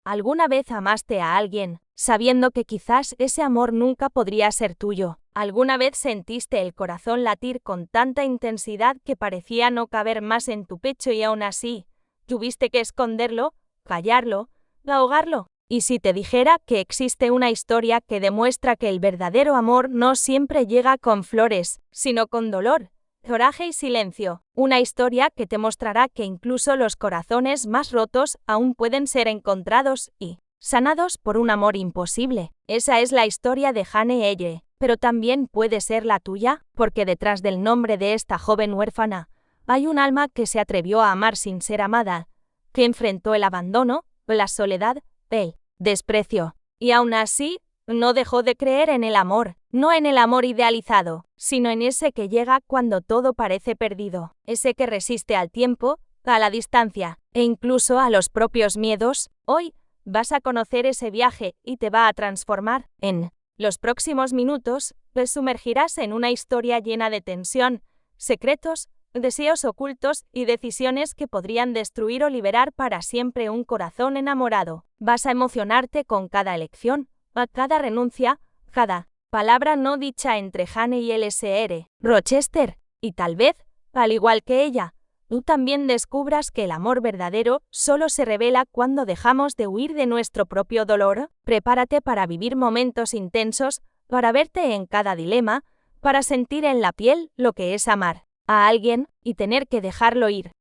¿Alguna vez amaste a alguien, sabiendo que quizás ese amor nunca podría ser tuyo? ¿Alguna vez sentiste el corazón latir con tanta intensidad que parecía no caber más en tu pecho y aún así, tuviste que esconderlo, callarlo, ahogarlo? ¿Y si te dijera que existe una historia que demuestra que el verdadero amor no siempre llega con flores, sino con dolor, coraje y silencio? Una historia que te mostrará que incluso los corazones más rotos aún pueden ser encontrados y sanados por un amor imposible. Esa es la historia de Jane Eyre, pero también puede ser la tuya, porque detrás del nombre de esta joven huérfana hay un alma que se atrevió a amar sin ser amada, que enfrentó el abandono, la soledad, el desprecio, y aún así, no dejó de creer en el amor, no en el amor idealizado, sino en ese que llega cuando todo parece perdido, ese que resiste al tiempo, a la distancia, e incluso a los propios miedos. Hoy, vas a conocer ese viaje y te va a transformar. En los próximos minutos, te sumergirás en una historia llena de tensión, secretos, deseos ocultos y decisiones que podrían destruir o liberar para siempre un corazón enamorado. Vas a emocionarte con cada elección, a cada renuncia, cada palabra no dicha entre Jane y L.S.R. Rochester, y tal vez, al igual que ella, tú también descubras que el amor verdadero solo se revela cuando dejamos de huir de nuestro propio dolor. Prepárate para vivir momentos intensos, para verte en cada dilema, para sentir en la piel lo que es amar a alguien y tener que dejarlo ir.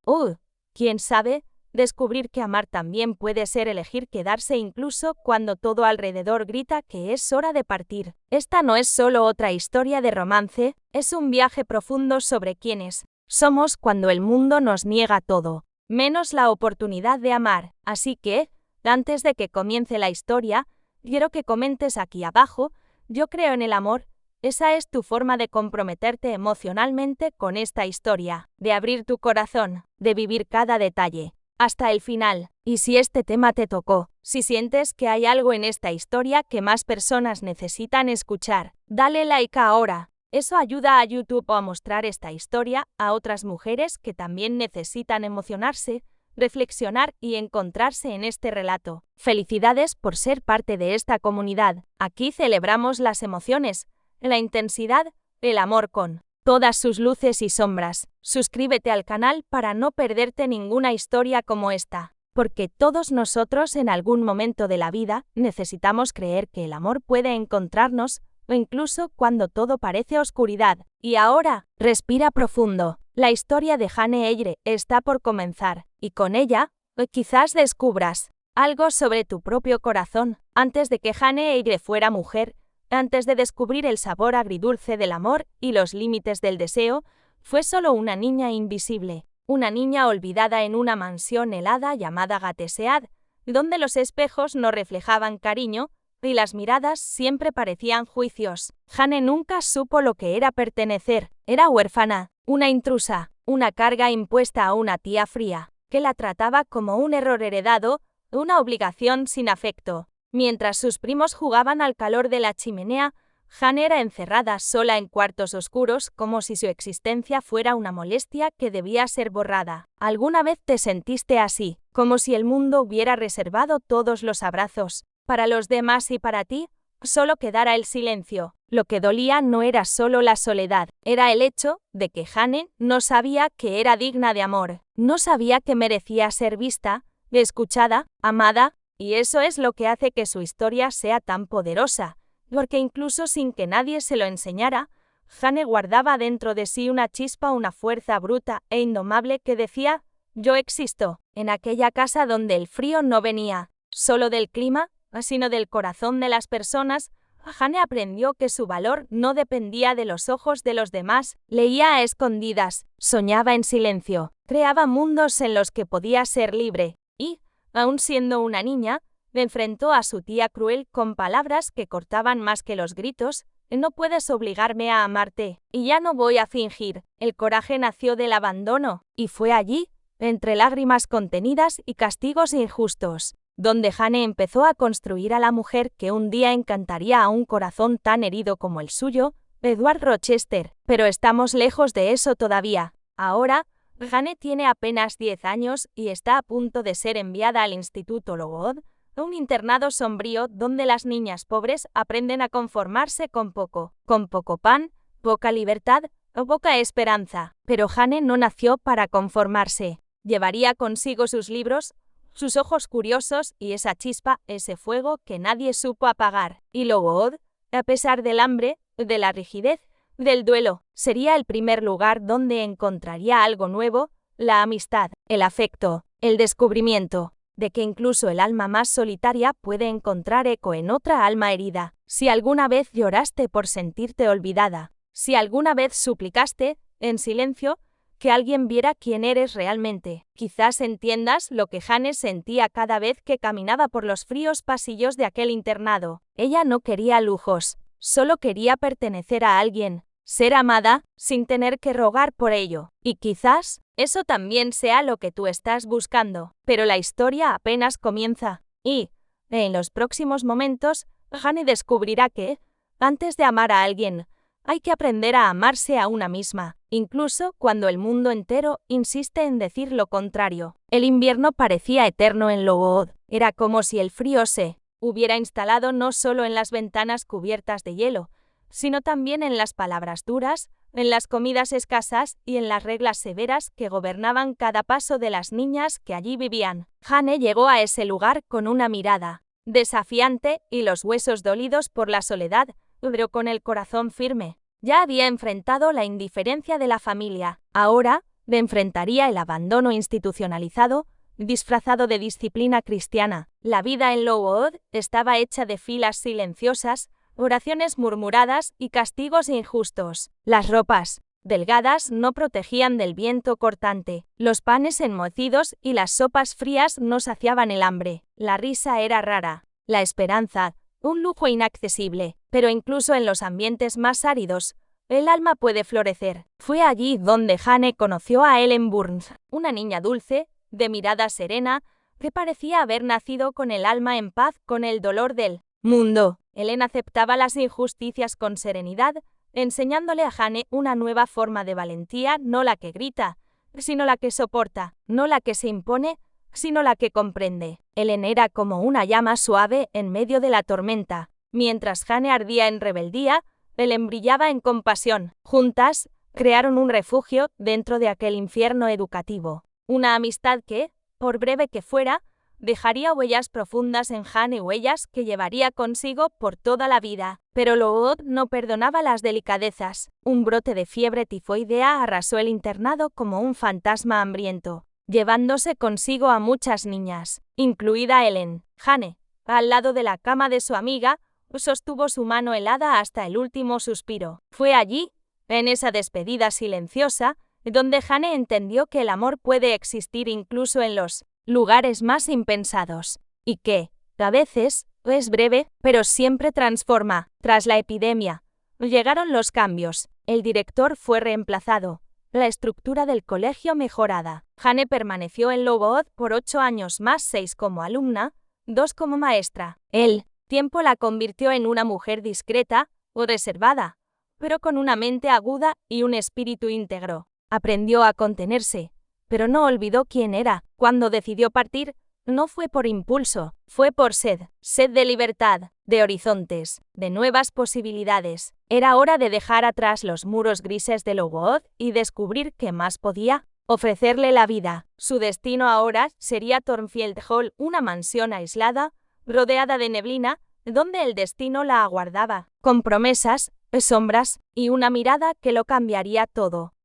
¿Quién sabe? Descubrir que amar también puede ser elegir quedarse incluso cuando todo alrededor grita que es hora de partir. Esta no es solo otra historia de romance, es un viaje profundo sobre quiénes somos cuando el mundo nos niega todo, menos la oportunidad de amar. Así que, antes de que comience la historia, quiero que comentes aquí abajo: yo creo en el amor. Esa es tu forma de comprometerte emocionalmente con esta historia, de abrir tu corazón, de vivir cada detalle hasta el final. Y si este tema te tocó, si sientes que hay algo en esta historia que más personas necesitan escuchar, dale like ahora. Eso ayuda a YouTube a mostrar esta historia a otras mujeres que también necesitan emocionarse, reflexionar y encontrarse en este relato. Felicidades por ser parte de esta comunidad. Aquí celebramos las emociones, la intensidad, el amor con todas sus luces y sombras. Suscríbete al canal para no perderte ninguna historia como esta, porque todos nosotros en algún momento de la vida necesitamos creer que el amor puede encontrarnos, o incluso cuando todo parece oscuridad. Y ahora, respira profundo. La historia de Jane Eyre está por comenzar, y con ella, quizás descubras algo sobre tu propio corazón. Antes de que Jane Eyre fuera mujer, antes de descubrir el sabor agridulce del amor y los límites del deseo, fue solo una niña invisible, una niña olvidada en una mansión helada llamada Gateshead, donde los espejos no reflejaban cariño y las miradas siempre parecían juicios. Jane nunca supo lo que era pertenecer. Era huérfana, una intrusa, una carga impuesta a una tía fría, que la trataba como un error heredado, una obligación sin afecto. Mientras sus primos jugaban al calor de la chimenea, Jane era encerrada sola en cuartos oscuros, como si su existencia fuera una molestia que debía ser borrada. ¿Alguna vez te sentiste así, como si el mundo hubiera reservado todos los abrazos para los demás y para ti solo quedara el silencio? Lo que dolía no era solo la soledad, era el hecho de que Jane no sabía que era digna de amor, no sabía que merecía ser vista, escuchada, amada. Y eso es lo que hace que su historia sea tan poderosa, porque incluso sin que nadie se lo enseñara, Jane guardaba dentro de sí una chispa, una fuerza bruta e indomable que decía: yo existo. En aquella casa donde el frío no venía solo del clima, sino del corazón de las personas, Jane aprendió que su valor no dependía de los ojos de los demás. Leía a escondidas, soñaba en silencio, creaba mundos en los que podía ser libre, y aún siendo una niña, enfrentó a su tía cruel con palabras que cortaban más que los gritos: no puedes obligarme a amarte, y ya no voy a fingir. El coraje nació del abandono, y fue allí, entre lágrimas contenidas y castigos injustos, donde Jane empezó a construir a la mujer que un día encantaría a un corazón tan herido como el suyo, Edward Rochester. Pero estamos lejos de eso todavía. Ahora, Jane tiene apenas 10 años y está a punto de ser enviada al Instituto Lowood, Un internado sombrío donde las niñas pobres aprenden a conformarse con poco pan, poca libertad o poca esperanza. Pero Jane no nació para conformarse. Llevaría consigo sus libros, sus ojos curiosos y esa chispa, ese fuego que nadie supo apagar. Y Lowood, a pesar del hambre, de la rigidez, del duelo, sería el primer lugar donde encontraría algo nuevo, la amistad, el afecto, el descubrimiento de que incluso el alma más solitaria puede encontrar eco en otra alma herida. Si alguna vez lloraste por sentirte olvidada, si alguna vez suplicaste, en silencio, que alguien viera quién eres realmente, quizás entiendas lo que Jane sentía cada vez que caminaba por los fríos pasillos de aquel internado. Ella no quería lujos, solo quería pertenecer a alguien, ser amada, sin tener que rogar por ello. Y quizás eso también sea lo que tú estás buscando. Pero la historia apenas comienza. Y, en los próximos momentos, Jane descubrirá que, antes de amar a alguien, hay que aprender a amarse a una misma, incluso cuando el mundo entero insiste en decir lo contrario. El invierno parecía eterno en Lowood. Era como si el frío se hubiera instalado no solo en las ventanas cubiertas de hielo, sino también en las palabras duras, en las comidas escasas y en las reglas severas que gobernaban cada paso de las niñas que allí vivían. Jane llegó a ese lugar con una mirada desafiante y los huesos dolidos por la soledad, pero con el corazón firme. Ya había enfrentado la indiferencia de la familia. Ahora le enfrentaría el abandono institucionalizado, disfrazado de disciplina cristiana. La vida en Lowood estaba hecha de filas silenciosas, oraciones murmuradas y castigos injustos. Las ropas delgadas no protegían del viento cortante. Los panes enmohecidos y las sopas frías no saciaban el hambre. La risa era rara. La esperanza, un lujo inaccesible. Pero incluso en los ambientes más áridos, el alma puede florecer. Fue allí donde Jane conoció a Ellen Burns, una niña dulce, de mirada serena, que parecía haber nacido con el alma en paz con el dolor del mundo. Ellen aceptaba las injusticias con serenidad, enseñándole a Jane una nueva forma de valentía, no la que grita, sino la que soporta, no la que se impone, sino la que comprende. Ellen era como una llama suave en medio de la tormenta. Mientras Jane ardía en rebeldía, Ellen brillaba en compasión. Juntas, crearon un refugio dentro de aquel infierno educativo. Una amistad que, por breve que fuera, dejaría huellas profundas en Jane, huellas que llevaría consigo por toda la vida. Pero Lowood no perdonaba las delicadezas. Un brote de fiebre tifoidea arrasó el internado como un fantasma hambriento, llevándose consigo a muchas niñas, incluida Ellen. Jane, al lado de la cama de su amiga, sostuvo su mano helada hasta el último suspiro. Fue allí, en esa despedida silenciosa, donde Jane entendió que el amor puede existir incluso en los lugares más impensados, y que, a veces, es breve, pero siempre transforma. Tras la epidemia, llegaron los cambios. El director fue reemplazado, la estructura del colegio mejorada. Jane permaneció en Lowood por 8 años más 6 como alumna, 2 como maestra. El tiempo la convirtió en una mujer discreta o reservada, pero con una mente aguda y un espíritu íntegro. Aprendió a contenerse, pero no olvidó quién era. Cuando decidió partir, no fue por impulso, fue por sed de libertad, de horizontes, de nuevas posibilidades. Era hora de dejar atrás los muros grises de Lowood y descubrir qué más podía ofrecerle la vida. Su destino ahora sería Thornfield Hall, una mansión aislada, rodeada de neblina, donde el destino la aguardaba, con promesas, sombras y una mirada que lo cambiaría todo.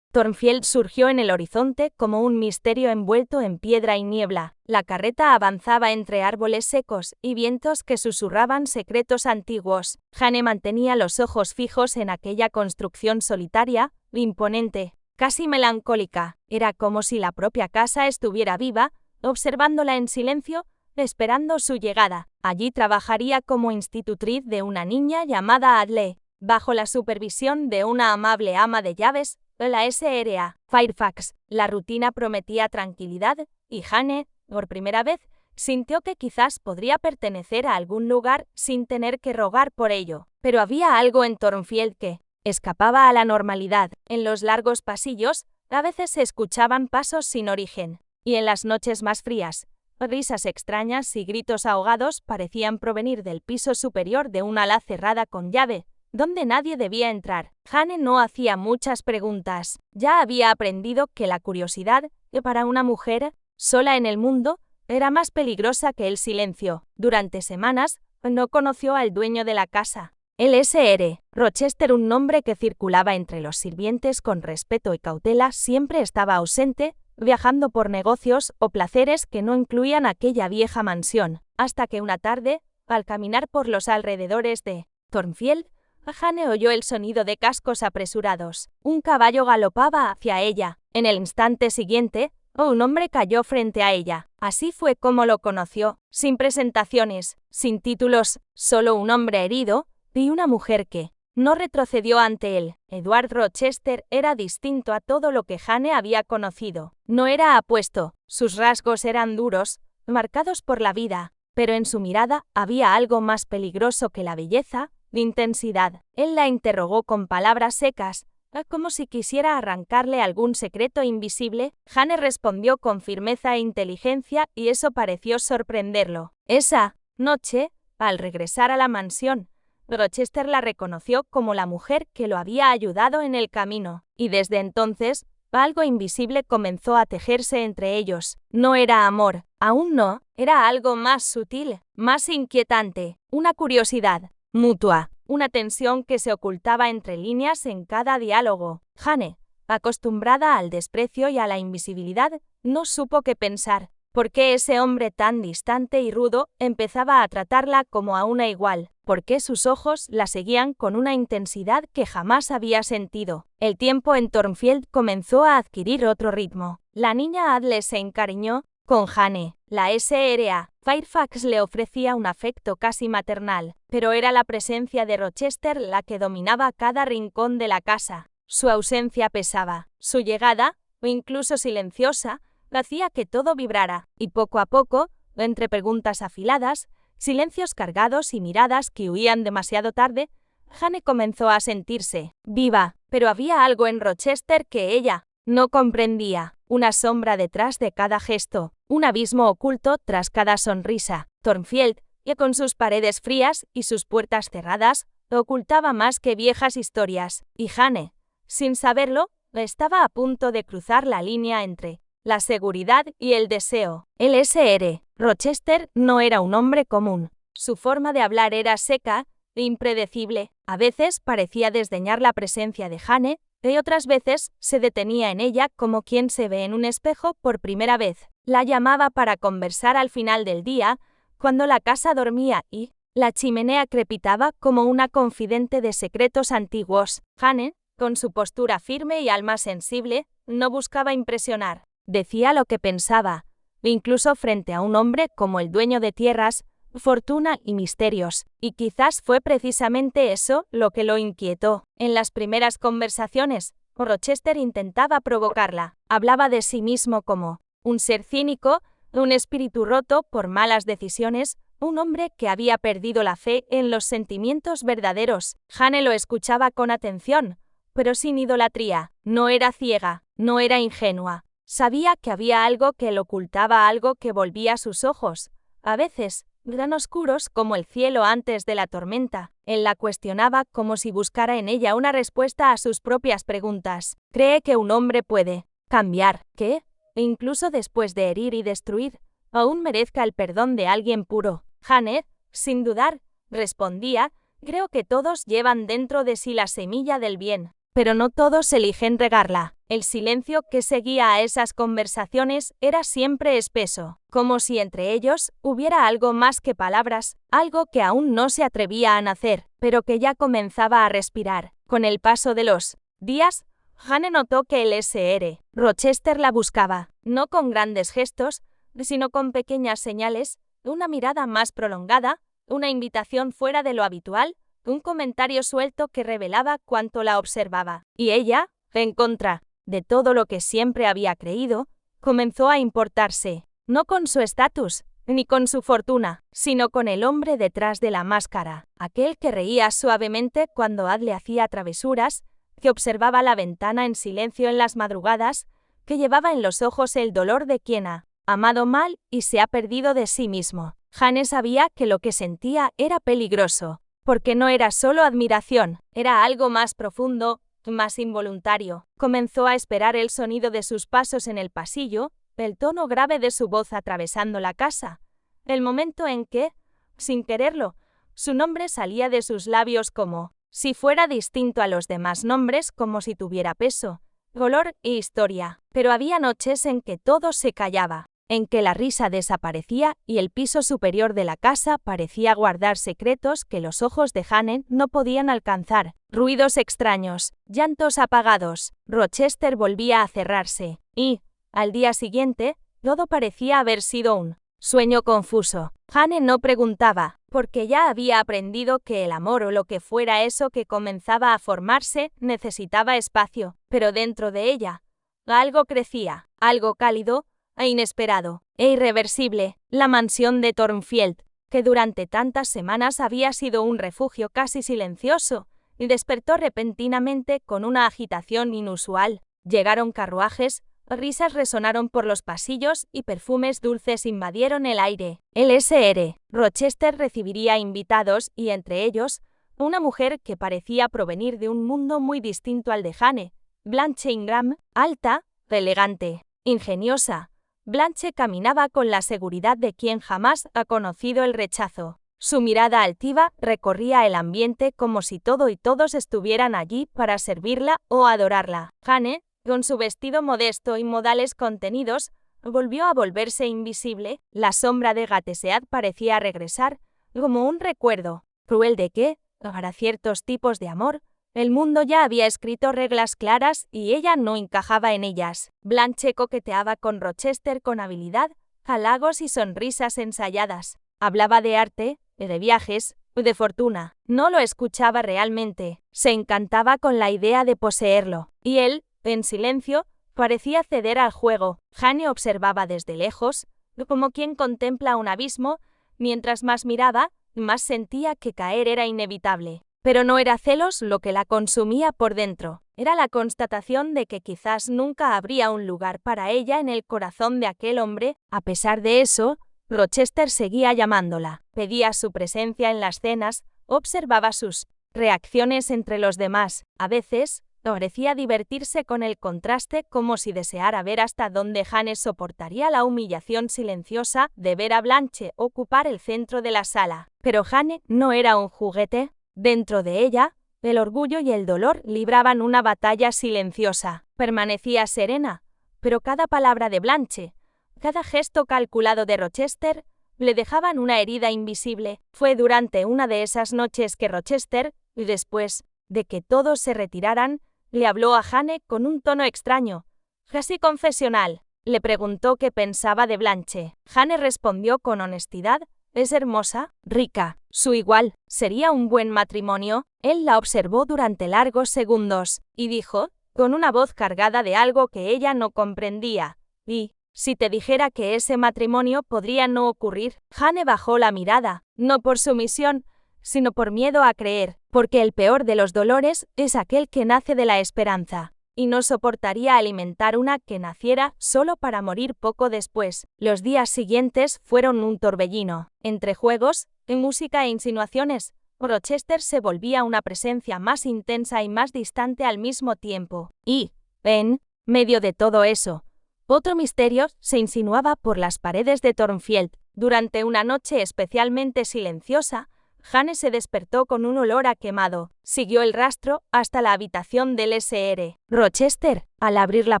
Thornfield surgió en el horizonte como un misterio envuelto en piedra y niebla. La carreta avanzaba entre árboles secos y vientos que susurraban secretos antiguos. Jane mantenía los ojos fijos en aquella construcción solitaria, imponente, casi melancólica. Era como si la propia casa estuviera viva, observándola en silencio, esperando su llegada. Allí trabajaría como institutriz de una niña llamada Adle, bajo la supervisión de una amable ama de llaves, la Sra. Fairfax. La rutina prometía tranquilidad, y Jane, por primera vez, sintió que quizás podría pertenecer a algún lugar sin tener que rogar por ello. Pero había algo en Thornfield que escapaba a la normalidad. En los largos pasillos, a veces se escuchaban pasos sin origen, y en las noches más frías, Risas extrañas y gritos ahogados parecían provenir del piso superior de una ala cerrada con llave, donde nadie debía entrar. Jane no hacía muchas preguntas. Ya había aprendido que la curiosidad, para una mujer sola en el mundo, era más peligrosa que el silencio. Durante semanas, no conoció al dueño de la casa. El Sr. Rochester, un nombre que circulaba entre los sirvientes con respeto y cautela, siempre estaba ausente, viajando por negocios o placeres que no incluían aquella vieja mansión, hasta que una tarde, al caminar por los alrededores de Thornfield, Jane oyó el sonido de cascos apresurados. Un caballo galopaba hacia ella. En el instante siguiente, un hombre cayó frente a ella. Así fue como lo conoció, sin presentaciones, sin títulos, solo un hombre herido y una mujer que no retrocedió ante él. Edward Rochester era distinto a todo lo que Jane había conocido. No era apuesto, sus rasgos eran duros, marcados por la vida, pero en su mirada había algo más peligroso que la belleza, de intensidad. Él la interrogó con palabras secas, como si quisiera arrancarle algún secreto invisible. Jane respondió con firmeza e inteligencia y eso pareció sorprenderlo. Esa noche, al regresar a la mansión, Rochester la reconoció como la mujer que lo había ayudado en el camino, y desde entonces, algo invisible comenzó a tejerse entre ellos. No era amor, aún no, era algo más sutil, más inquietante, una curiosidad mutua, una tensión que se ocultaba entre líneas en cada diálogo. Jane, acostumbrada al desprecio y a la invisibilidad, no supo qué pensar. ¿Por qué ese hombre tan distante y rudo empezaba a tratarla como a una igual? ¿Por qué sus ojos la seguían con una intensidad que jamás había sentido? El tiempo en Thornfield comenzó a adquirir otro ritmo. La niña Adle se encariñó con Jane. La Sra. Fairfax le ofrecía un afecto casi maternal, pero era la presencia de Rochester la que dominaba cada rincón de la casa. Su ausencia pesaba. Su llegada, incluso silenciosa, hacía que todo vibrara, y poco a poco, entre preguntas afiladas, silencios cargados y miradas que huían demasiado tarde, Jane comenzó a sentirse viva, pero había algo en Rochester que ella no comprendía, una sombra detrás de cada gesto, un abismo oculto tras cada sonrisa. Thornfield, que con sus paredes frías y sus puertas cerradas, ocultaba más que viejas historias, y Jane, sin saberlo, estaba a punto de cruzar la línea entre la seguridad y el deseo. El Sr. Rochester no era un hombre común. Su forma de hablar era seca e impredecible. A veces parecía desdeñar la presencia de Jane, y otras veces se detenía en ella como quien se ve en un espejo por primera vez. La llamaba para conversar al final del día, cuando la casa dormía y la chimenea crepitaba como una confidente de secretos antiguos. Jane, con su postura firme y alma sensible, no buscaba impresionar. Decía lo que pensaba, incluso frente a un hombre como el dueño de tierras, fortuna y misterios, y quizás fue precisamente eso lo que lo inquietó. En las primeras conversaciones, Rochester intentaba provocarla. Hablaba de sí mismo como un ser cínico, un espíritu roto por malas decisiones, un hombre que había perdido la fe en los sentimientos verdaderos. Jane lo escuchaba con atención, pero sin idolatría. No era ciega, no era ingenua. Sabía que había algo que le ocultaba, algo que volvía sus ojos, a veces, tan oscuros como el cielo antes de la tormenta. Él la cuestionaba como si buscara en ella una respuesta a sus propias preguntas. ¿Cree que un hombre puede cambiar? ¿Qué? Incluso después de herir y destruir, aún merezca el perdón de alguien puro. Jane, sin dudar, respondía, creo que todos llevan dentro de sí la semilla del bien, pero no todos eligen regarla. El silencio que seguía a esas conversaciones era siempre espeso, como si entre ellos hubiera algo más que palabras, algo que aún no se atrevía a nacer, pero que ya comenzaba a respirar. Con el paso de los días, Jane notó que el Sr. Rochester la buscaba, no con grandes gestos, sino con pequeñas señales, una mirada más prolongada, una invitación fuera de lo habitual, un comentario suelto que revelaba cuánto la observaba. Y ella, en contra de todo lo que siempre había creído, comenzó a importarse, no con su estatus, ni con su fortuna, sino con el hombre detrás de la máscara, aquel que reía suavemente cuando Adle hacía travesuras, que observaba la ventana en silencio en las madrugadas, que llevaba en los ojos el dolor de quien ha amado mal y se ha perdido de sí mismo. Jane sabía que lo que sentía era peligroso, porque no era solo admiración, era algo más profundo, más involuntario. Comenzó a esperar el sonido de sus pasos en el pasillo, el tono grave de su voz atravesando la casa, el momento en que, sin quererlo, su nombre salía de sus labios como si fuera distinto a los demás nombres, como si tuviera peso, color e historia. Pero había noches en que todo se callaba, en que la risa desaparecía y el piso superior de la casa parecía guardar secretos que los ojos de Jane no podían alcanzar. Ruidos extraños, llantos apagados. Rochester volvía a cerrarse, y, al día siguiente, todo parecía haber sido un sueño confuso. Jane no preguntaba, porque ya había aprendido que el amor o lo que fuera eso que comenzaba a formarse necesitaba espacio, pero dentro de ella, algo crecía, algo cálido, e inesperado, e irreversible, la mansión de Thornfield, que durante tantas semanas había sido un refugio casi silencioso, y despertó repentinamente con una agitación inusual. Llegaron carruajes, risas resonaron por los pasillos y perfumes dulces invadieron el aire. El Sr. Rochester recibiría invitados y entre ellos, una mujer que parecía provenir de un mundo muy distinto al de Jane, Blanche Ingram, alta, elegante, ingeniosa. Blanche caminaba con la seguridad de quien jamás ha conocido el rechazo. Su mirada altiva recorría el ambiente como si todo y todos estuvieran allí para servirla o adorarla. Jane, con su vestido modesto y modales contenidos, volvió a volverse invisible. La sombra de Gateshead parecía regresar, como un recuerdo cruel de que, para ciertos tipos de amor, el mundo ya había escrito reglas claras y ella no encajaba en ellas. Blanche coqueteaba con Rochester con habilidad, halagos y sonrisas ensayadas. Hablaba de arte, de viajes, de fortuna. No lo escuchaba realmente. Se encantaba con la idea de poseerlo. Y él, en silencio, parecía ceder al juego. Jane observaba desde lejos, como quien contempla un abismo. Mientras más miraba, más sentía que caer era inevitable. Pero no era celos lo que la consumía por dentro, era la constatación de que quizás nunca habría un lugar para ella en el corazón de aquel hombre. A pesar de eso, Rochester seguía llamándola, pedía su presencia en las cenas, observaba sus reacciones entre los demás. A veces, parecía divertirse con el contraste como si deseara ver hasta dónde Jane soportaría la humillación silenciosa de ver a Blanche ocupar el centro de la sala. Pero Jane no era un juguete. Dentro de ella, el orgullo y el dolor libraban una batalla silenciosa. Permanecía serena, pero cada palabra de Blanche, cada gesto calculado de Rochester, le dejaban una herida invisible. Fue durante una de esas noches que Rochester, después de que todos se retiraran, le habló a Jane con un tono extraño, casi confesional. Le preguntó qué pensaba de Blanche. Jane respondió con honestidad: «Es hermosa, rica, su igual, sería un buen matrimonio». Él la observó durante largos segundos, y dijo, con una voz cargada de algo que ella no comprendía: «¿Y si te dijera que ese matrimonio podría no ocurrir?» Jane bajó la mirada, no por sumisión, sino por miedo a creer, porque el peor de los dolores es aquel que nace de la esperanza. Y no soportaría alimentar una que naciera solo para morir poco después. Los días siguientes fueron un torbellino. Entre juegos, música e insinuaciones, Rochester se volvía una presencia más intensa y más distante al mismo tiempo. Y, en medio de todo eso, otro misterio se insinuaba por las paredes de Thornfield. Durante una noche especialmente silenciosa, Jane se despertó con un olor a quemado. Siguió el rastro hasta la habitación del Sr. Rochester. Al abrir la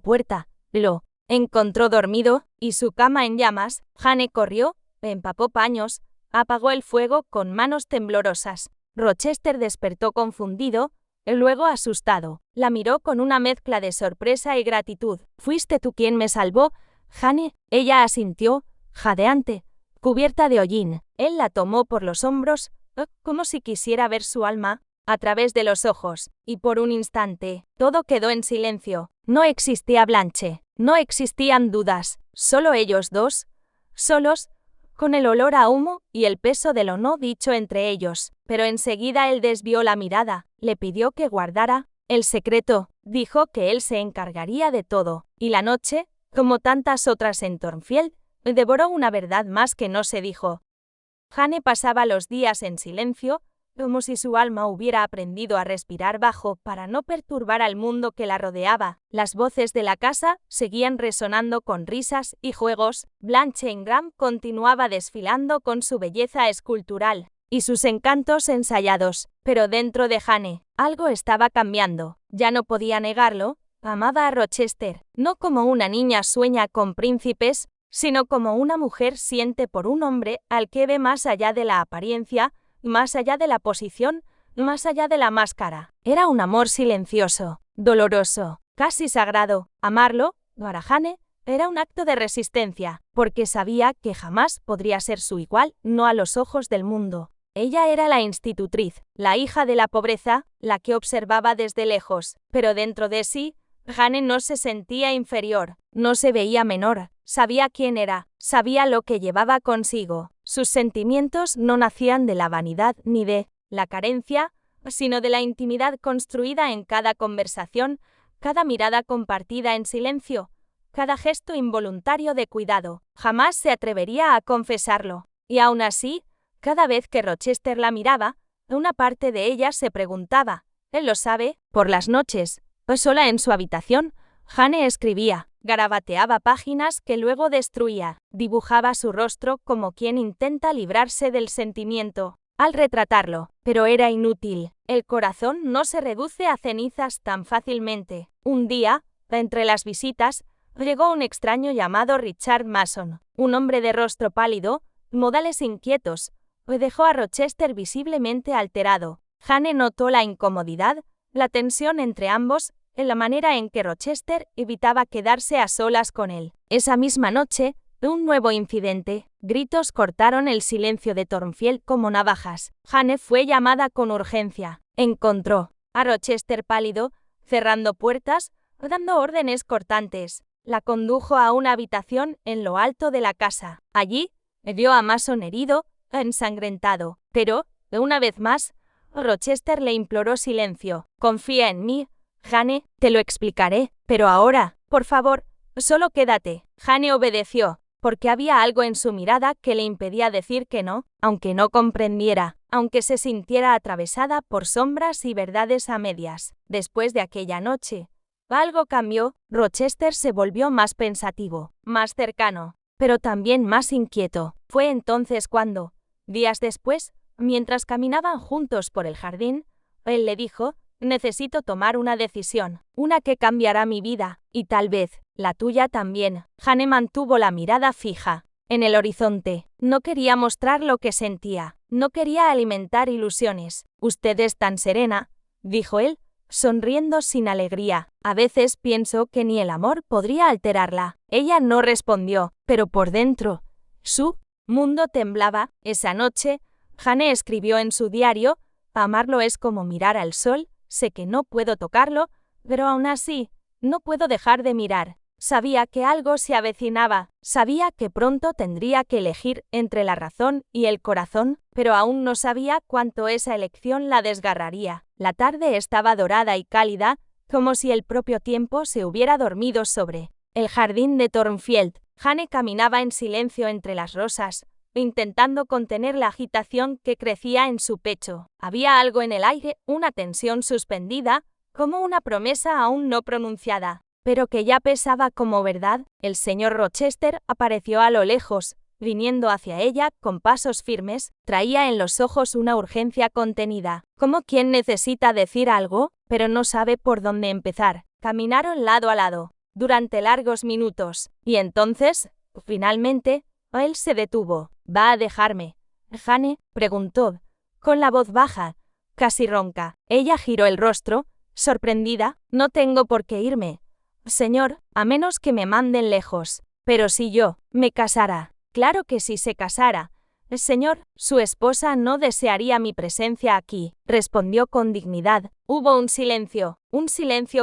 puerta, lo encontró dormido y su cama en llamas. Jane corrió, empapó paños, apagó el fuego con manos temblorosas. Rochester despertó confundido, luego asustado. La miró con una mezcla de sorpresa y gratitud. «¿Fuiste tú quien me salvó, Jane?» Ella asintió, jadeante, cubierta de hollín. Él la tomó por los hombros, como si quisiera ver su alma a través de los ojos, y por un instante, todo quedó en silencio. No existía Blanche, no existían dudas, solo ellos dos, solos, con el olor a humo y el peso de lo no dicho entre ellos. Pero enseguida él desvió la mirada, le pidió que guardara el secreto, dijo que él se encargaría de todo, y la noche, como tantas otras en Thornfield, devoró una verdad más que no se dijo. Jane pasaba los días en silencio, como si su alma hubiera aprendido a respirar bajo para no perturbar al mundo que la rodeaba. Las voces de la casa seguían resonando con risas y juegos. Blanche Ingram continuaba desfilando con su belleza escultural y sus encantos ensayados, pero dentro de Jane, algo estaba cambiando. Ya no podía negarlo, amaba a Rochester, no como una niña sueña con príncipes, sino como una mujer siente por un hombre al que ve más allá de la apariencia, más allá de la posición, más allá de la máscara. Era un amor silencioso, doloroso, casi sagrado. Amarlo, para Jane, era un acto de resistencia, porque sabía que jamás podría ser su igual, no a los ojos del mundo. Ella era la institutriz, la hija de la pobreza, la que observaba desde lejos, pero dentro de sí, Jane no se sentía inferior, no se veía menor, sabía quién era, sabía lo que llevaba consigo. Sus sentimientos no nacían de la vanidad ni de la carencia, sino de la intimidad construida en cada conversación, cada mirada compartida en silencio, cada gesto involuntario de cuidado. Jamás se atrevería a confesarlo, y aún así, cada vez que Rochester la miraba, una parte de ella se preguntaba, ¿él lo sabe? Por las noches, sola en su habitación, Jane escribía, garabateaba páginas que luego destruía, dibujaba su rostro como quien intenta librarse del sentimiento al retratarlo, pero era inútil. El corazón no se reduce a cenizas tan fácilmente. Un día, entre las visitas, llegó un extraño llamado Richard Mason, un hombre de rostro pálido, modales inquietos. Dejó a Rochester visiblemente alterado. Jane notó la incomodidad, la tensión entre ambos, en la manera en que Rochester evitaba quedarse a solas con él. Esa misma noche, un nuevo incidente. Gritos cortaron el silencio de Thornfield como navajas. Jane fue llamada con urgencia. Encontró a Rochester pálido, cerrando puertas, dando órdenes cortantes. La condujo a una habitación en lo alto de la casa. Allí, vio a Mason herido, ensangrentado, pero, una vez más, Rochester le imploró silencio. Confía en mí, Jane, te lo explicaré, pero ahora, por favor, solo quédate. Jane obedeció, porque había algo en su mirada que le impedía decir que no, aunque no comprendiera, aunque se sintiera atravesada por sombras y verdades a medias. Después de aquella noche, algo cambió. Rochester se volvió más pensativo, más cercano, pero también más inquieto. Fue entonces cuando, días después, mientras caminaban juntos por el jardín, él le dijo, necesito tomar una decisión, una que cambiará mi vida, y tal vez, la tuya también. Jane mantuvo la mirada fija en el horizonte. No quería mostrar lo que sentía, no quería alimentar ilusiones. Usted es tan serena, dijo él, sonriendo sin alegría. A veces pienso que ni el amor podría alterarla. Ella no respondió, pero por dentro, su mundo temblaba. Esa noche, Jane escribió en su diario, amarlo es como mirar al sol, sé que no puedo tocarlo, pero aún así, no puedo dejar de mirar. Sabía que algo se avecinaba, sabía que pronto tendría que elegir entre la razón y el corazón, pero aún no sabía cuánto esa elección la desgarraría. La tarde estaba dorada y cálida, como si el propio tiempo se hubiera dormido sobre el jardín de Thornfield. Jane caminaba en silencio entre las rosas, intentando contener la agitación que crecía en su pecho. Había algo en el aire, una tensión suspendida, como una promesa aún no pronunciada, pero que ya pesaba como verdad. El señor Rochester apareció a lo lejos, viniendo hacia ella con pasos firmes, traía en los ojos una urgencia contenida, como quien necesita decir algo, pero no sabe por dónde empezar. Caminaron lado a lado, durante largos minutos, y entonces, finalmente, él se detuvo. ¿Va a dejarme, Jane?, preguntó, con la voz baja, casi ronca. Ella giró el rostro, sorprendida. No tengo por qué irme, señor, a menos que me manden lejos. Pero si yo me casara. Claro que si se casara, señor, su esposa no desearía mi presencia aquí, respondió con dignidad. Hubo un silencio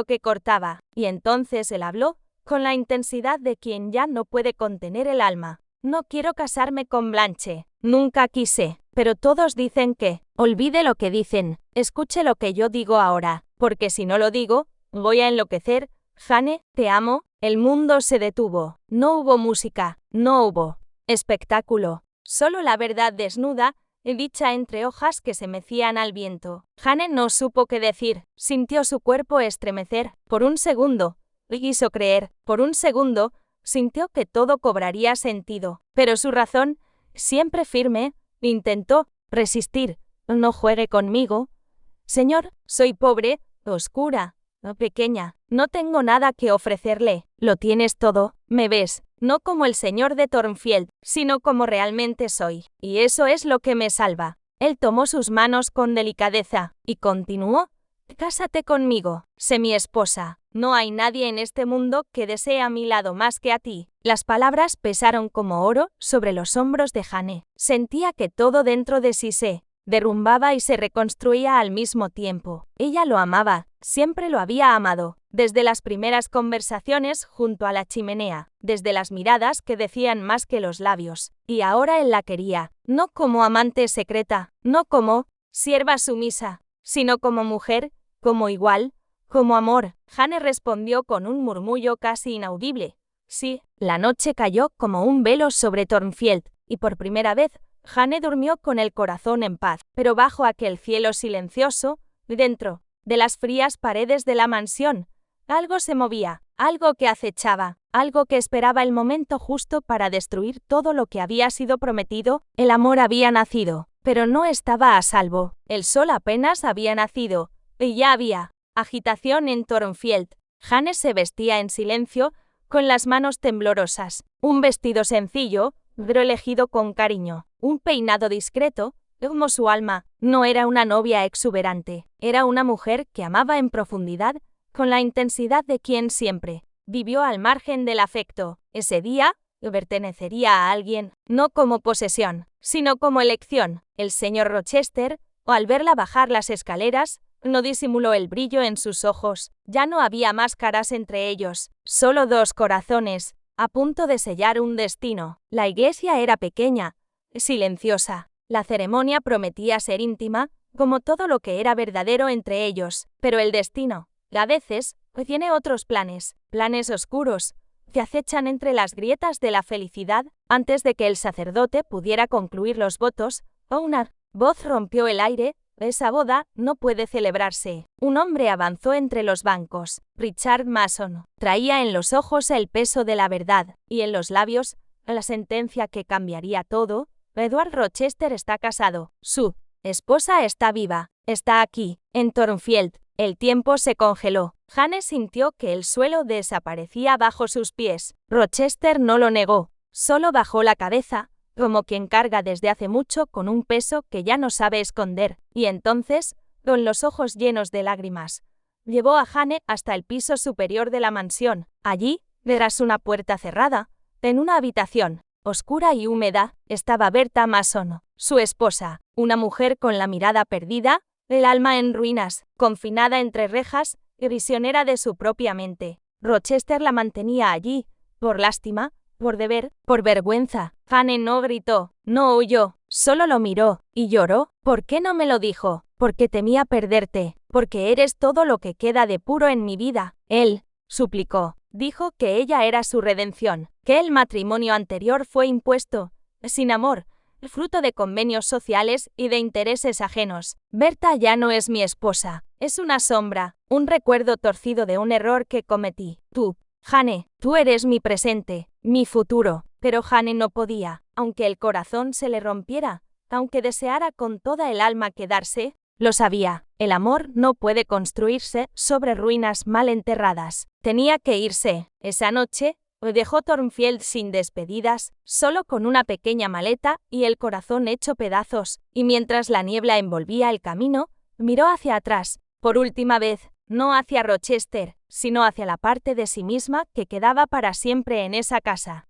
que cortaba, y entonces él habló, con la intensidad de quien ya no puede contener el alma. No quiero casarme con Blanche, nunca quise, pero todos dicen que, olvide lo que dicen, escuche lo que yo digo ahora, porque si no lo digo, voy a enloquecer. Jane, te amo. El mundo se detuvo. No hubo música, no hubo espectáculo. Solo la verdad desnuda, dicha entre hojas que se mecían al viento. Jane no supo qué decir, sintió su cuerpo estremecer. Por un segundo, quiso creer. Por un segundo, sintió que todo cobraría sentido. Pero su razón, siempre firme, intentó resistir. No juegue conmigo. Señor, soy pobre, oscura, pequeña. No tengo nada que ofrecerle. Lo tienes todo. Me ves, no como el señor de Thornfield, sino como realmente soy. Y eso es lo que me salva. Él tomó sus manos con delicadeza y continuó. Cásate conmigo. Sé mi esposa. No hay nadie en este mundo que desee a mi lado más que a ti. Las palabras pesaron como oro sobre los hombros de Jane. Sentía que todo dentro de sí se derrumbaba y se reconstruía al mismo tiempo. Ella lo amaba, siempre lo había amado, desde las primeras conversaciones junto a la chimenea, desde las miradas que decían más que los labios. Y ahora él la quería, no como amante secreta, no como sierva sumisa, sino como mujer, como igual, como amor. Jane respondió con un murmullo casi inaudible. Sí, la noche cayó como un velo sobre Thornfield, y por primera vez, Jane durmió con el corazón en paz, pero bajo aquel cielo silencioso, dentro de las frías paredes de la mansión, algo se movía, algo que acechaba, algo que esperaba el momento justo para destruir todo lo que había sido prometido. El amor había nacido, pero no estaba a salvo. El sol apenas había nacido, y ya había agitación en Thornfield. Jane se vestía en silencio, con las manos temblorosas, un vestido sencillo, pero elegido con cariño, un peinado discreto, como su alma. No era una novia exuberante, era una mujer que amaba en profundidad, con la intensidad de quien siempre vivió al margen del afecto. Ese día, pertenecería a alguien, no como posesión, sino como elección. El señor Rochester, o al verla bajar las escaleras, no disimuló el brillo en sus ojos. Ya no había máscaras entre ellos, solo dos corazones, a punto de sellar un destino. La iglesia era pequeña, silenciosa. La ceremonia prometía ser íntima, como todo lo que era verdadero entre ellos, pero el destino, a veces, tiene otros planes, planes oscuros, que acechan entre las grietas de la felicidad. Antes de que el sacerdote pudiera concluir los votos, una voz rompió el aire. Esa boda no puede celebrarse. Un hombre avanzó entre los bancos. Richard Mason. Traía en los ojos el peso de la verdad, y en los labios, la sentencia que cambiaría todo. Edward Rochester está casado. Su esposa está viva. Está aquí, en Thornfield. El tiempo se congeló. Jane sintió que el suelo desaparecía bajo sus pies. Rochester no lo negó. Solo bajó la cabeza, como quien carga desde hace mucho con un peso que ya no sabe esconder. Y entonces, con los ojos llenos de lágrimas, llevó a Jane hasta el piso superior de la mansión. Allí, tras una puerta cerrada, en una habitación oscura y húmeda, estaba Bertha Mason, su esposa, una mujer con la mirada perdida, el alma en ruinas, confinada entre rejas, y prisionera de su propia mente. Rochester la mantenía allí, por lástima, por deber, por vergüenza. Jane no gritó, no huyó, solo lo miró, y lloró. ¿Por qué no me lo dijo? Porque temía perderte, porque eres todo lo que queda de puro en mi vida. Él suplicó, dijo que ella era su redención, que el matrimonio anterior fue impuesto, sin amor, fruto de convenios sociales y de intereses ajenos. Bertha ya no es mi esposa, es una sombra, un recuerdo torcido de un error que cometí. Tú, Jane, tú eres mi presente, mi futuro. Pero Jane no podía, aunque el corazón se le rompiera, aunque deseara con toda el alma quedarse, lo sabía, el amor no puede construirse sobre ruinas mal enterradas. Tenía que irse. Esa noche, dejó Thornfield sin despedidas, solo con una pequeña maleta y el corazón hecho pedazos, y mientras la niebla envolvía el camino, miró hacia atrás, por última vez, no hacia Rochester, sino hacia la parte de sí misma que quedaba para siempre en esa casa.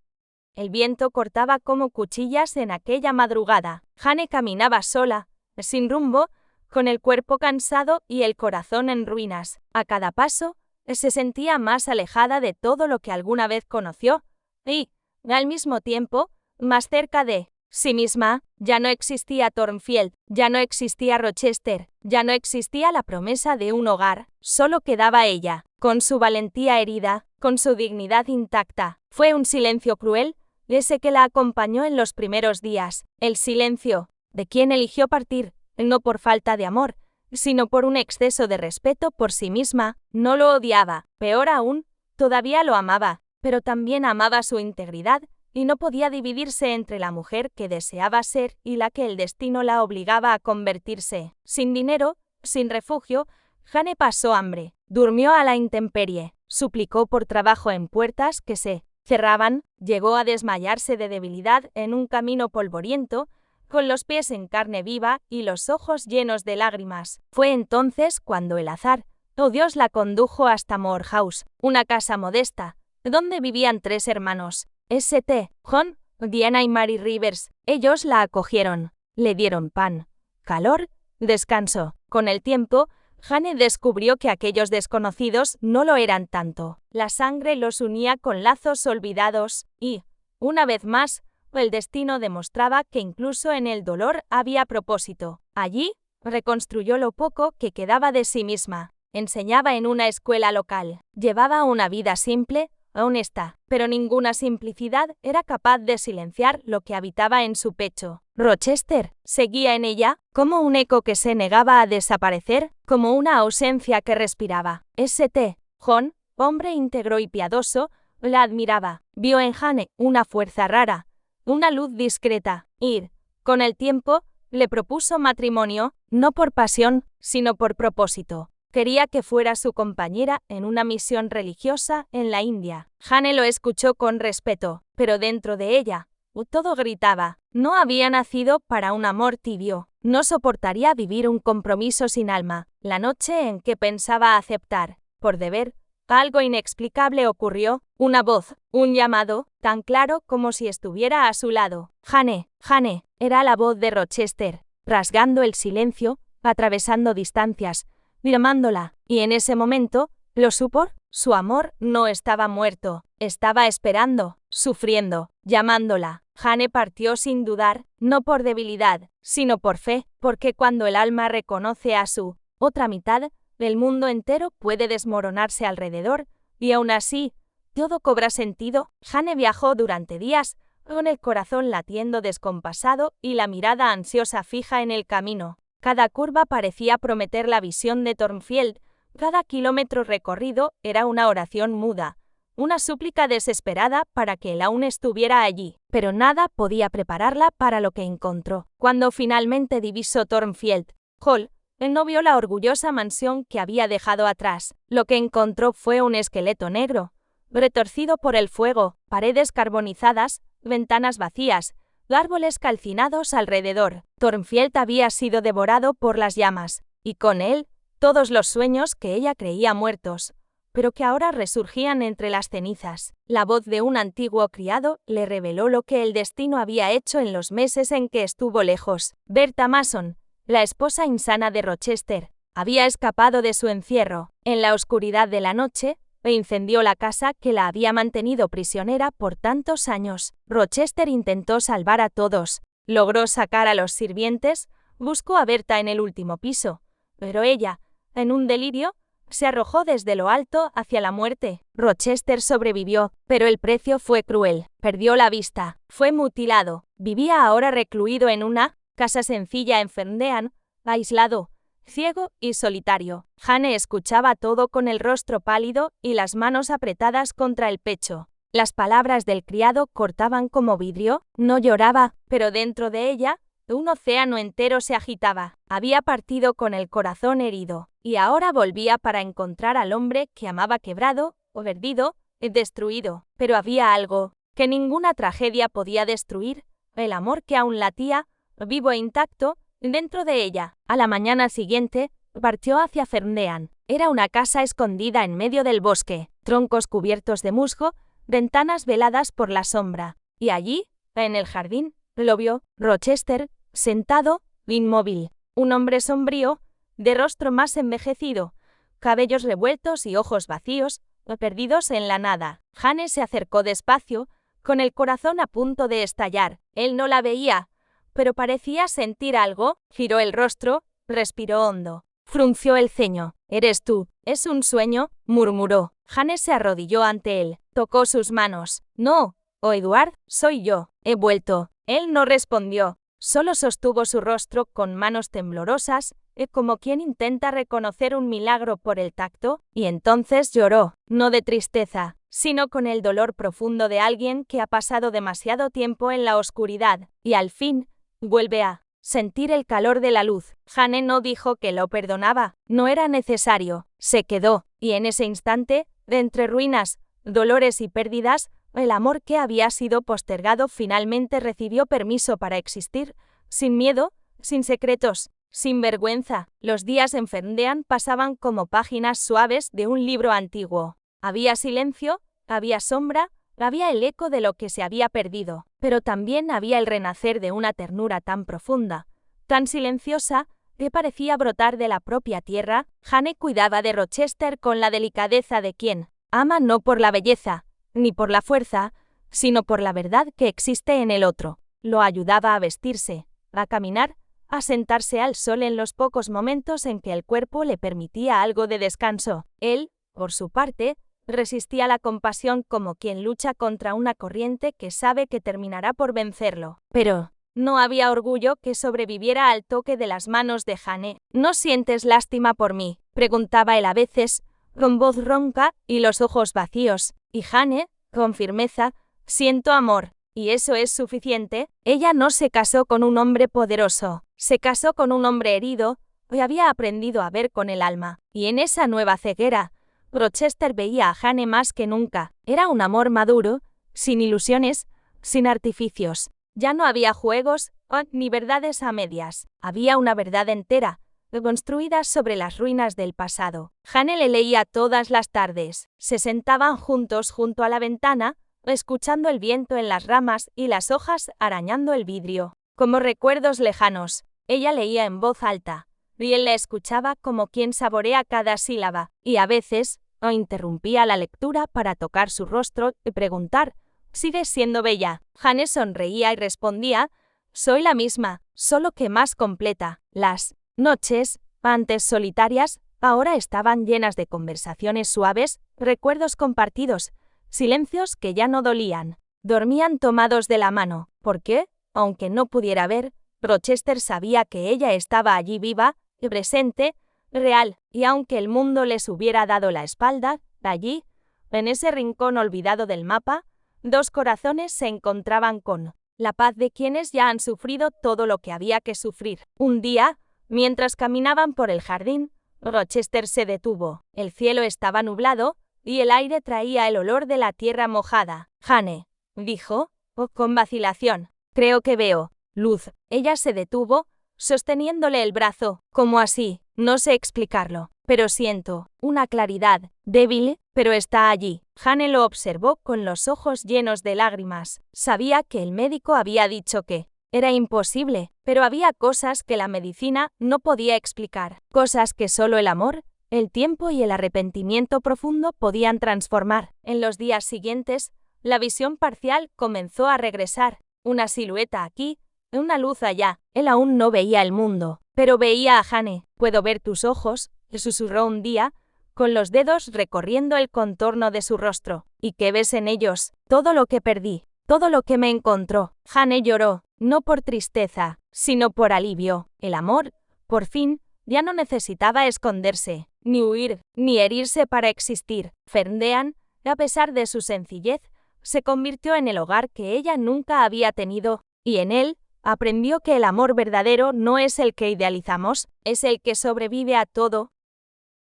El viento cortaba como cuchillas en aquella madrugada. Jane caminaba sola, sin rumbo, con el cuerpo cansado y el corazón en ruinas. A cada paso, se sentía más alejada de todo lo que alguna vez conoció, y, al mismo tiempo, más cerca de sí misma, ya no existía Thornfield, ya no existía Rochester, ya no existía la promesa de un hogar, solo quedaba ella, con su valentía herida, con su dignidad intacta. Fue un silencio cruel, ese que la acompañó en los primeros días, el silencio de quien eligió partir, no por falta de amor, sino por un exceso de respeto por sí misma. No lo odiaba, peor aún, todavía lo amaba, pero también amaba su integridad, y no podía dividirse entre la mujer que deseaba ser y la que el destino la obligaba a convertirse. Sin dinero, sin refugio, Jane pasó hambre, durmió a la intemperie, suplicó por trabajo en puertas que se cerraban, llegó a desmayarse de debilidad en un camino polvoriento, con los pies en carne viva y los ojos llenos de lágrimas. Fue entonces cuando el azar, oh Dios, la condujo hasta Moor House, una casa modesta, donde vivían 3 hermanos, St. John, Diana y Mary Rivers. Ellos la acogieron, le dieron pan, calor, descanso. Con el tiempo, Jane descubrió que aquellos desconocidos no lo eran tanto. La sangre los unía con lazos olvidados y, una vez más, el destino demostraba que incluso en el dolor había propósito. Allí, reconstruyó lo poco que quedaba de sí misma. Enseñaba en una escuela local. Llevaba una vida simple, honesta, pero ninguna simplicidad era capaz de silenciar lo que habitaba en su pecho. Rochester seguía en ella, como un eco que se negaba a desaparecer, como una ausencia que respiraba. St. John, hombre íntegro y piadoso, la admiraba. Vio en Jane una fuerza rara, una luz discreta, y, con el tiempo, le propuso matrimonio, no por pasión, sino por propósito. Quería que fuera su compañera en una misión religiosa en la India. Jane lo escuchó con respeto, pero dentro de ella, todo gritaba. No había nacido para un amor tibio. No soportaría vivir un compromiso sin alma. La noche en que pensaba aceptar, por deber, algo inexplicable ocurrió, una voz, un llamado, tan claro como si estuviera a su lado. Jane, Jane, era la voz de Rochester, rasgando el silencio, atravesando distancias, llamándola, y en ese momento, lo supo, su amor no estaba muerto, estaba esperando, sufriendo, llamándola. Jane partió sin dudar, no por debilidad, sino por fe, porque cuando el alma reconoce a su otra mitad, el mundo entero puede desmoronarse alrededor, y aún así, todo cobra sentido. Jane viajó durante días, con el corazón latiendo descompasado y la mirada ansiosa fija en el camino. Cada curva parecía prometer la visión de Thornfield, cada kilómetro recorrido era una oración muda, una súplica desesperada para que él aún estuviera allí, pero nada podía prepararla para lo que encontró. Cuando finalmente divisó Thornfield Hall, él no vio la orgullosa mansión que había dejado atrás. Lo que encontró fue un esqueleto negro, retorcido por el fuego, paredes carbonizadas, ventanas vacías, árboles calcinados alrededor. Thornfield había sido devorado por las llamas, y con él, todos los sueños que ella creía muertos, pero que ahora resurgían entre las cenizas. La voz de un antiguo criado le reveló lo que el destino había hecho en los meses en que estuvo lejos. Bertha Mason, la esposa insana de Rochester, había escapado de su encierro. En la oscuridad de la noche, incendió la casa que la había mantenido prisionera por tantos años. Rochester intentó salvar a todos, logró sacar a los sirvientes, buscó a Bertha en el último piso, pero ella, en un delirio, se arrojó desde lo alto hacia la muerte. Rochester sobrevivió, pero el precio fue cruel. Perdió la vista, fue mutilado, vivía ahora recluido en una casa sencilla en Ferndean, aislado, ciego y solitario. Jane escuchaba todo con el rostro pálido y las manos apretadas contra el pecho. Las palabras del criado cortaban como vidrio. No lloraba, pero dentro de ella, un océano entero se agitaba. Había partido con el corazón herido, y ahora volvía para encontrar al hombre que amaba quebrado, o perdido, destruido. Pero había algo que ninguna tragedia podía destruir, el amor que aún latía, vivo e intacto, dentro de ella. A la mañana siguiente, partió hacia Ferndean. Era una casa escondida en medio del bosque, troncos cubiertos de musgo, ventanas veladas por la sombra. Y allí, en el jardín, lo vio, Rochester, sentado, inmóvil. Un hombre sombrío, de rostro más envejecido, cabellos revueltos y ojos vacíos, perdidos en la nada. Jane se acercó despacio, con el corazón a punto de estallar. Él no la veía, pero parecía sentir algo. Giró el rostro, respiró hondo. Frunció el ceño. «¿Eres tú? ¿Es un sueño?», murmuró. Jane se arrodilló ante él. Tocó sus manos. «No, oh Edward, soy yo. He vuelto». Él no respondió. Solo sostuvo su rostro con manos temblorosas, como quien intenta reconocer un milagro por el tacto, y entonces lloró, no de tristeza, sino con el dolor profundo de alguien que ha pasado demasiado tiempo en la oscuridad, y al fin, vuelve a sentir el calor de la luz. Jane no dijo que lo perdonaba, no era necesario, se quedó, y en ese instante, de entre ruinas, dolores y pérdidas, el amor que había sido postergado finalmente recibió permiso para existir, sin miedo, sin secretos, sin vergüenza. Los días en Ferndean pasaban como páginas suaves de un libro antiguo. Había silencio, había sombra, había el eco de lo que se había perdido, pero también había el renacer de una ternura tan profunda, tan silenciosa, que parecía brotar de la propia tierra. Jane cuidaba de Rochester con la delicadeza de quien ama no por la belleza, ni por la fuerza, sino por la verdad que existe en el otro. Lo ayudaba a vestirse, a caminar, a sentarse al sol en los pocos momentos en que el cuerpo le permitía algo de descanso. Él, por su parte, resistía la compasión como quien lucha contra una corriente que sabe que terminará por vencerlo. Pero no había orgullo que sobreviviera al toque de las manos de Jane. «¿No sientes lástima por mí?», preguntaba él a veces, con voz ronca y los ojos vacíos, y Jane, con firmeza, «Siento amor». ¿Y eso es suficiente? Ella no se casó con un hombre poderoso, se casó con un hombre herido, y había aprendido a ver con el alma. Y en esa nueva ceguera, Rochester veía a Jane más que nunca. Era un amor maduro, sin ilusiones, sin artificios. Ya no había juegos, ni verdades a medias. Había una verdad entera, construida sobre las ruinas del pasado. Jane le leía todas las tardes. Se sentaban juntos junto a la ventana, escuchando el viento en las ramas y las hojas arañando el vidrio. Como recuerdos lejanos, ella leía en voz alta, y él la escuchaba como quien saborea cada sílaba, y a veces, interrumpía la lectura para tocar su rostro y preguntar, «¿Sigues siendo bella?». Jane sonreía y respondía, «Soy la misma, solo que más completa». Las noches, antes solitarias, ahora estaban llenas de conversaciones suaves, recuerdos compartidos, silencios que ya no dolían. Dormían tomados de la mano, porque, aunque no pudiera ver, Rochester sabía que ella estaba allí viva, presente, real, y aunque el mundo les hubiera dado la espalda, allí, en ese rincón olvidado del mapa, dos corazones se encontraban con la paz de quienes ya han sufrido todo lo que había que sufrir. Un día, mientras caminaban por el jardín, Rochester se detuvo. El cielo estaba nublado, y el aire traía el olor de la tierra mojada. «Jane», dijo, con vacilación, «creo que veo luz». Ella se detuvo, sosteniéndole el brazo. «¿Cómo así?». «No sé explicarlo, pero siento una claridad, débil, pero está allí». Jane lo observó con los ojos llenos de lágrimas. Sabía que el médico había dicho que era imposible, pero había cosas que la medicina no podía explicar, cosas que solo el amor, el tiempo y el arrepentimiento profundo podían transformar. En los días siguientes, la visión parcial comenzó a regresar. Una silueta aquí, una luz allá. Él aún no veía el mundo, pero veía a Jane. «Puedo ver tus ojos», le susurró un día, con los dedos recorriendo el contorno de su rostro. «¿Y qué ves en ellos?». «Todo lo que perdí, todo lo que me encontró». Jane lloró, no por tristeza, sino por alivio. El amor, por fin, ya no necesitaba esconderse, ni huir, ni herirse para existir. Ferndean, a pesar de su sencillez, se convirtió en el hogar que ella nunca había tenido, y en él aprendió que el amor verdadero no es el que idealizamos, es el que sobrevive a todo.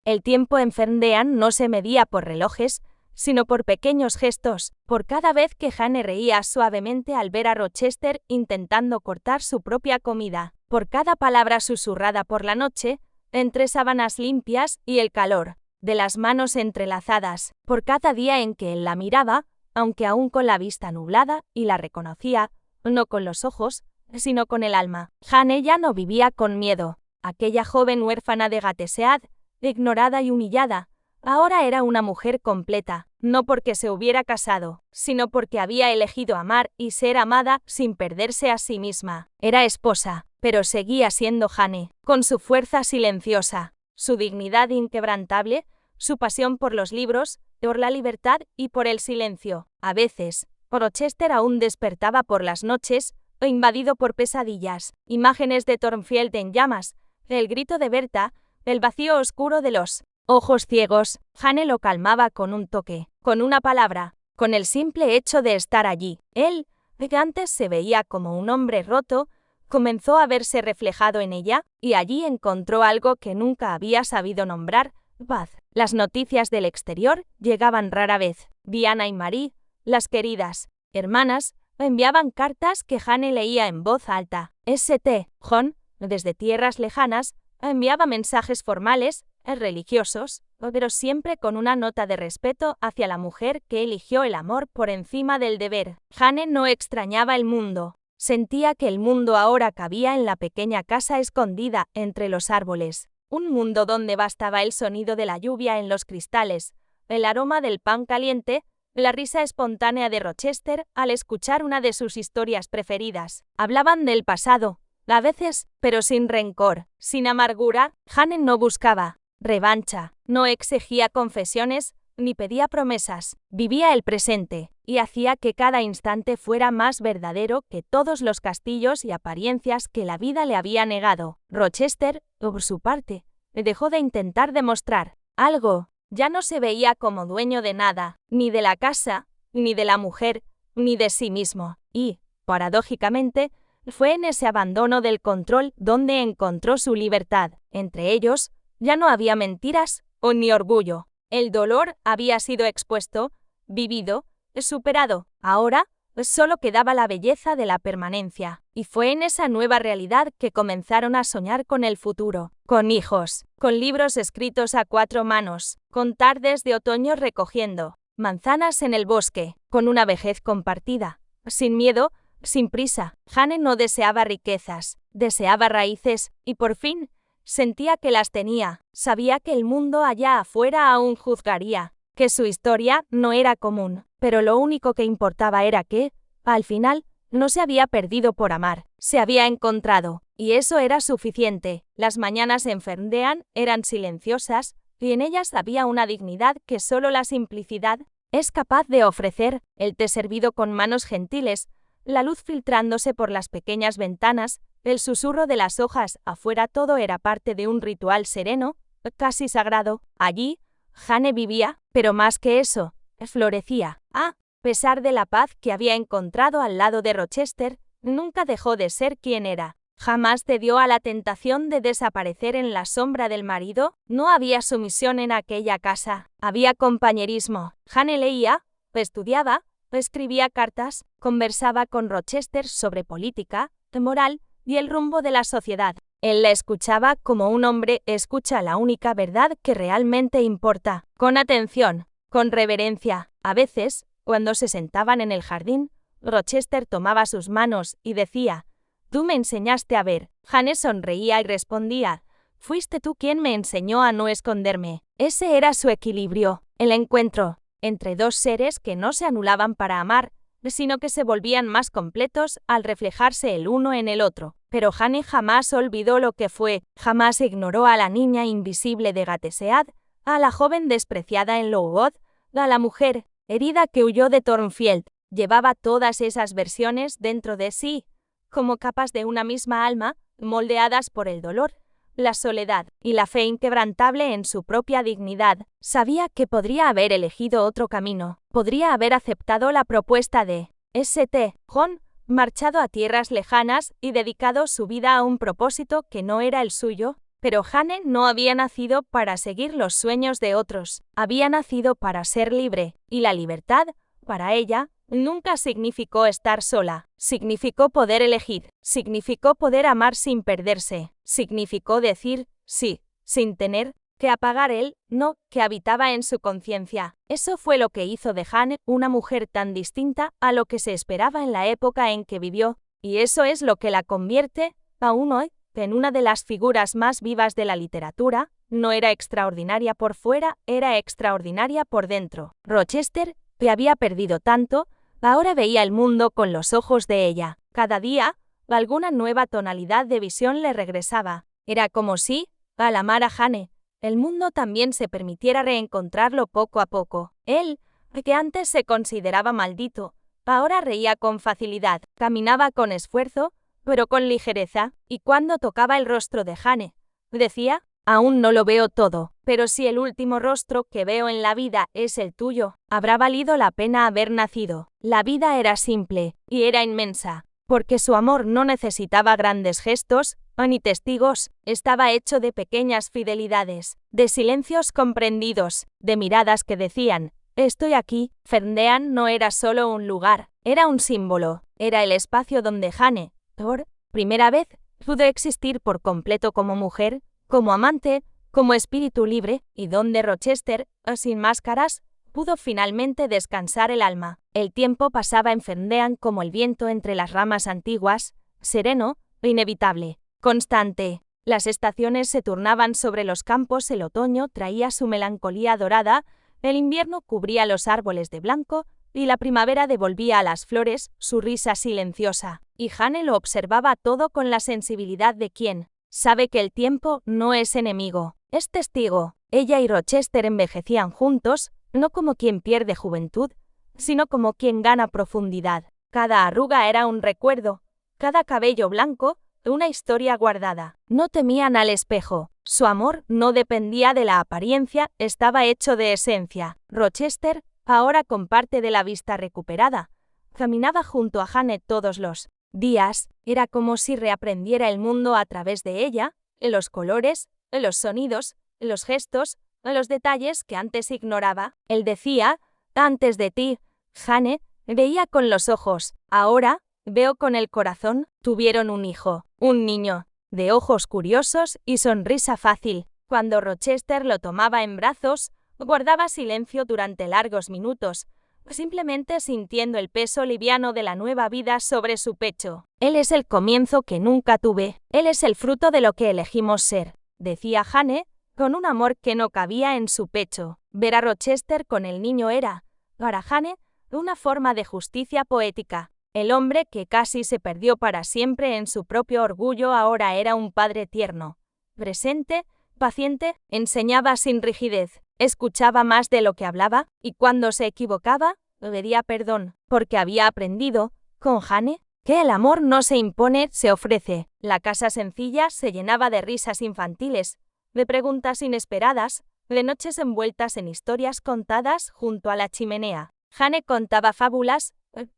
El tiempo en Ferndean no se medía por relojes, sino por pequeños gestos, por cada vez que Jane reía suavemente al ver a Rochester intentando cortar su propia comida, por cada palabra susurrada por la noche, entre sábanas limpias y el calor de las manos entrelazadas, por cada día en que él la miraba, aunque aún con la vista nublada, y la reconocía, no con los ojos, sino con el alma. Jane ya no vivía con miedo. Aquella joven huérfana de Gateshead, ignorada y humillada, ahora era una mujer completa, no porque se hubiera casado, sino porque había elegido amar y ser amada sin perderse a sí misma. Era esposa, pero seguía siendo Jane, con su fuerza silenciosa, su dignidad inquebrantable, su pasión por los libros, por la libertad y por el silencio. A veces, Rochester aún despertaba por las noches, o invadido por pesadillas, imágenes de Thornfield en llamas, el grito de Berta, el vacío oscuro de los ojos ciegos. Jane lo calmaba con un toque, con una palabra, con el simple hecho de estar allí. Él, que antes se veía como un hombre roto, comenzó a verse reflejado en ella, y allí encontró algo que nunca había sabido nombrar: paz. Las noticias del exterior llegaban rara vez. Diana y Marie, las queridas hermanas, enviaban cartas que Jane leía en voz alta. St. John, desde tierras lejanas, enviaba mensajes formales, religiosos, pero siempre con una nota de respeto hacia la mujer que eligió el amor por encima del deber. Jane no extrañaba el mundo. Sentía que el mundo ahora cabía en la pequeña casa escondida entre los árboles. Un mundo donde bastaba el sonido de la lluvia en los cristales, el aroma del pan caliente, la risa espontánea de Rochester al escuchar una de sus historias preferidas. Hablaban del pasado, a veces, pero sin rencor, sin amargura. Jane no buscaba revancha, no exigía confesiones, ni pedía promesas. Vivía el presente, y hacía que cada instante fuera más verdadero que todos los castillos y apariencias que la vida le había negado. Rochester, por su parte, dejó de intentar demostrar algo. Ya no se veía como dueño de nada, ni de la casa, ni de la mujer, ni de sí mismo. Y, paradójicamente, fue en ese abandono del control donde encontró su libertad. Entre ellos, ya no había mentiras o ni orgullo. El dolor había sido expuesto, vivido, superado. Ahora, solo quedaba la belleza de la permanencia. Y fue en esa nueva realidad que comenzaron a soñar con el futuro, con hijos, con libros escritos a 4 manos, con tardes de otoño recogiendo manzanas en el bosque, con una vejez compartida, sin miedo, sin prisa. Jane no deseaba riquezas, deseaba raíces, y por fin sentía que las tenía. Sabía que el mundo allá afuera aún juzgaría, que su historia no era común, pero lo único que importaba era que, al final, no se había perdido por amar, se había encontrado, y eso era suficiente. Las mañanas en Ferndale eran silenciosas, y en ellas había una dignidad que solo la simplicidad es capaz de ofrecer. El té servido con manos gentiles, la luz filtrándose por las pequeñas ventanas, el susurro de las hojas afuera, todo era parte de un ritual sereno, casi sagrado. Allí, Jane vivía, pero más que eso, florecía. A pesar de la paz que había encontrado al lado de Rochester, nunca dejó de ser quien era. Jamás cedió a la tentación de desaparecer en la sombra del marido. No había sumisión en aquella casa. Había compañerismo. Jane leía, estudiaba, escribía cartas, conversaba con Rochester sobre política, moral y el rumbo de la sociedad. Él la escuchaba como un hombre escucha la única verdad que realmente importa, con atención, con reverencia. A veces, cuando se sentaban en el jardín, Rochester tomaba sus manos y decía: «Tú me enseñaste a ver». Jane sonreía y respondía: «Fuiste tú quien me enseñó a no esconderme». Ese era su equilibrio, el encuentro entre dos seres que no se anulaban para amar, sino que se volvían más completos al reflejarse el uno en el otro. Pero Jane jamás olvidó lo que fue, jamás ignoró a la niña invisible de Gateshead, a la joven despreciada en Lowood, a la mujer herida que huyó de Thornfield. Llevaba todas esas versiones dentro de sí, como capas de una misma alma, moldeadas por el dolor, la soledad y la fe inquebrantable en su propia dignidad. Sabía que podría haber elegido otro camino, podría haber aceptado la propuesta de St. John, marchado a tierras lejanas y dedicado su vida a un propósito que no era el suyo, pero Jane no había nacido para seguir los sueños de otros, había nacido para ser libre, y la libertad, para ella, nunca significó estar sola, significó poder elegir, significó poder amar sin perderse, significó decir sí, sin tener que apagar el no que habitaba en su conciencia. Eso fue lo que hizo de Jane una mujer tan distinta a lo que se esperaba en la época en que vivió, y eso es lo que la convierte, aún hoy, en una de las figuras más vivas de la literatura, no era extraordinaria por fuera, era extraordinaria por dentro. Rochester, que había perdido tanto, ahora veía el mundo con los ojos de ella. Cada día, alguna nueva tonalidad de visión le regresaba. Era como si, al amar a Jane, el mundo también se permitiera reencontrarlo poco a poco. Él, que antes se consideraba maldito, ahora reía con facilidad, caminaba con esfuerzo, pero con ligereza, y cuando tocaba el rostro de Jane, decía: «Aún no lo veo todo, pero si el último rostro que veo en la vida es el tuyo, habrá valido la pena haber nacido». La vida era simple, y era inmensa, porque su amor no necesitaba grandes gestos, ni testigos, estaba hecho de pequeñas fidelidades, de silencios comprendidos, de miradas que decían: «Estoy aquí». Ferndean no era solo un lugar, era un símbolo, era el espacio donde Jane, por primera vez, pudo existir por completo como mujer, como amante, como espíritu libre, y donde Rochester, sin máscaras, pudo finalmente descansar el alma. El tiempo pasaba en Ferndean como el viento entre las ramas antiguas, sereno, inevitable, constante. Las estaciones se turnaban sobre los campos, el otoño traía su melancolía dorada, el invierno cubría los árboles de blanco, y la primavera devolvía a las flores su risa silenciosa. Y Jane lo observaba todo con la sensibilidad de quien sabe que el tiempo no es enemigo, es testigo. Ella y Rochester envejecían juntos, no como quien pierde juventud, sino como quien gana profundidad. Cada arruga era un recuerdo, cada cabello blanco, una historia guardada. No temían al espejo. Su amor no dependía de la apariencia, estaba hecho de esencia. Rochester, ahora con parte de la vista recuperada, caminaba junto a Jane todos los días. Era como si reaprendiera el mundo a través de ella, los colores, los sonidos, los gestos, los detalles que antes ignoraba. Él decía: «Antes de ti, Jane, veía con los ojos, ahora veo con el corazón». Tuvieron un hijo, un niño, de ojos curiosos y sonrisa fácil. Cuando Rochester lo tomaba en brazos, guardaba silencio durante largos minutos, simplemente sintiendo el peso liviano de la nueva vida sobre su pecho. «Él es el comienzo que nunca tuve, él es el fruto de lo que elegimos ser», decía Jane, con un amor que no cabía en su pecho. Ver a Rochester con el niño era, para Jane, una forma de justicia poética. El hombre que casi se perdió para siempre en su propio orgullo ahora era un padre tierno, presente, paciente, enseñaba sin rigidez, escuchaba más de lo que hablaba, y cuando se equivocaba, pedía perdón, porque había aprendido, con Jane, que el amor no se impone, se ofrece. La casa sencilla se llenaba de risas infantiles, de preguntas inesperadas, de noches envueltas en historias contadas junto a la chimenea. Jane contaba fábulas,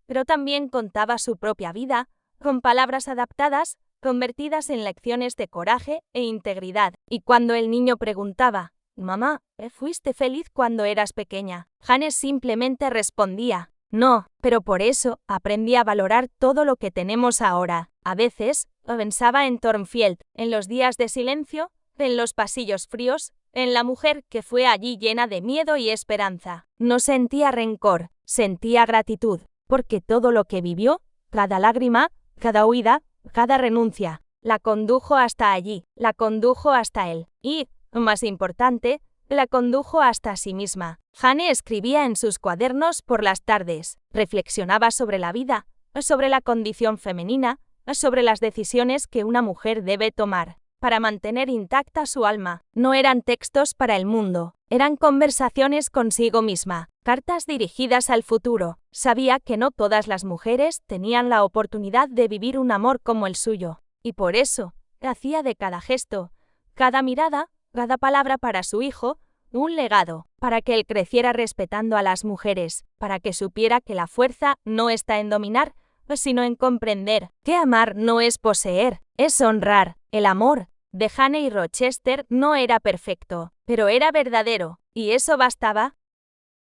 pero también contaba su propia vida, con palabras adaptadas, convertidas en lecciones de coraje e integridad. Y cuando el niño preguntaba: «Mamá, ¿fuiste feliz cuando eras pequeña?», Jane simplemente respondía: «No, pero por eso aprendí a valorar todo lo que tenemos ahora». A veces, pensaba en Thornfield, en los días de silencio, en los pasillos fríos, en la mujer que fue allí llena de miedo y esperanza. No sentía rencor, sentía gratitud, porque todo lo que vivió, cada lágrima, cada huida, cada renuncia, la condujo hasta allí, la condujo hasta él, y, más importante, la condujo hasta sí misma. Jane escribía en sus cuadernos por las tardes, reflexionaba sobre la vida, sobre la condición femenina, sobre las decisiones que una mujer debe tomar para mantener intacta su alma. No eran textos para el mundo, eran conversaciones consigo misma, cartas dirigidas al futuro. Sabía que no todas las mujeres tenían la oportunidad de vivir un amor como el suyo, y por eso, hacía de cada gesto, cada mirada, cada palabra para su hijo, un legado, para que él creciera respetando a las mujeres, para que supiera que la fuerza no está en dominar, sino en comprender que amar no es poseer, es honrar. El amor de Jane y Rochester no era perfecto, pero era verdadero, y eso bastaba.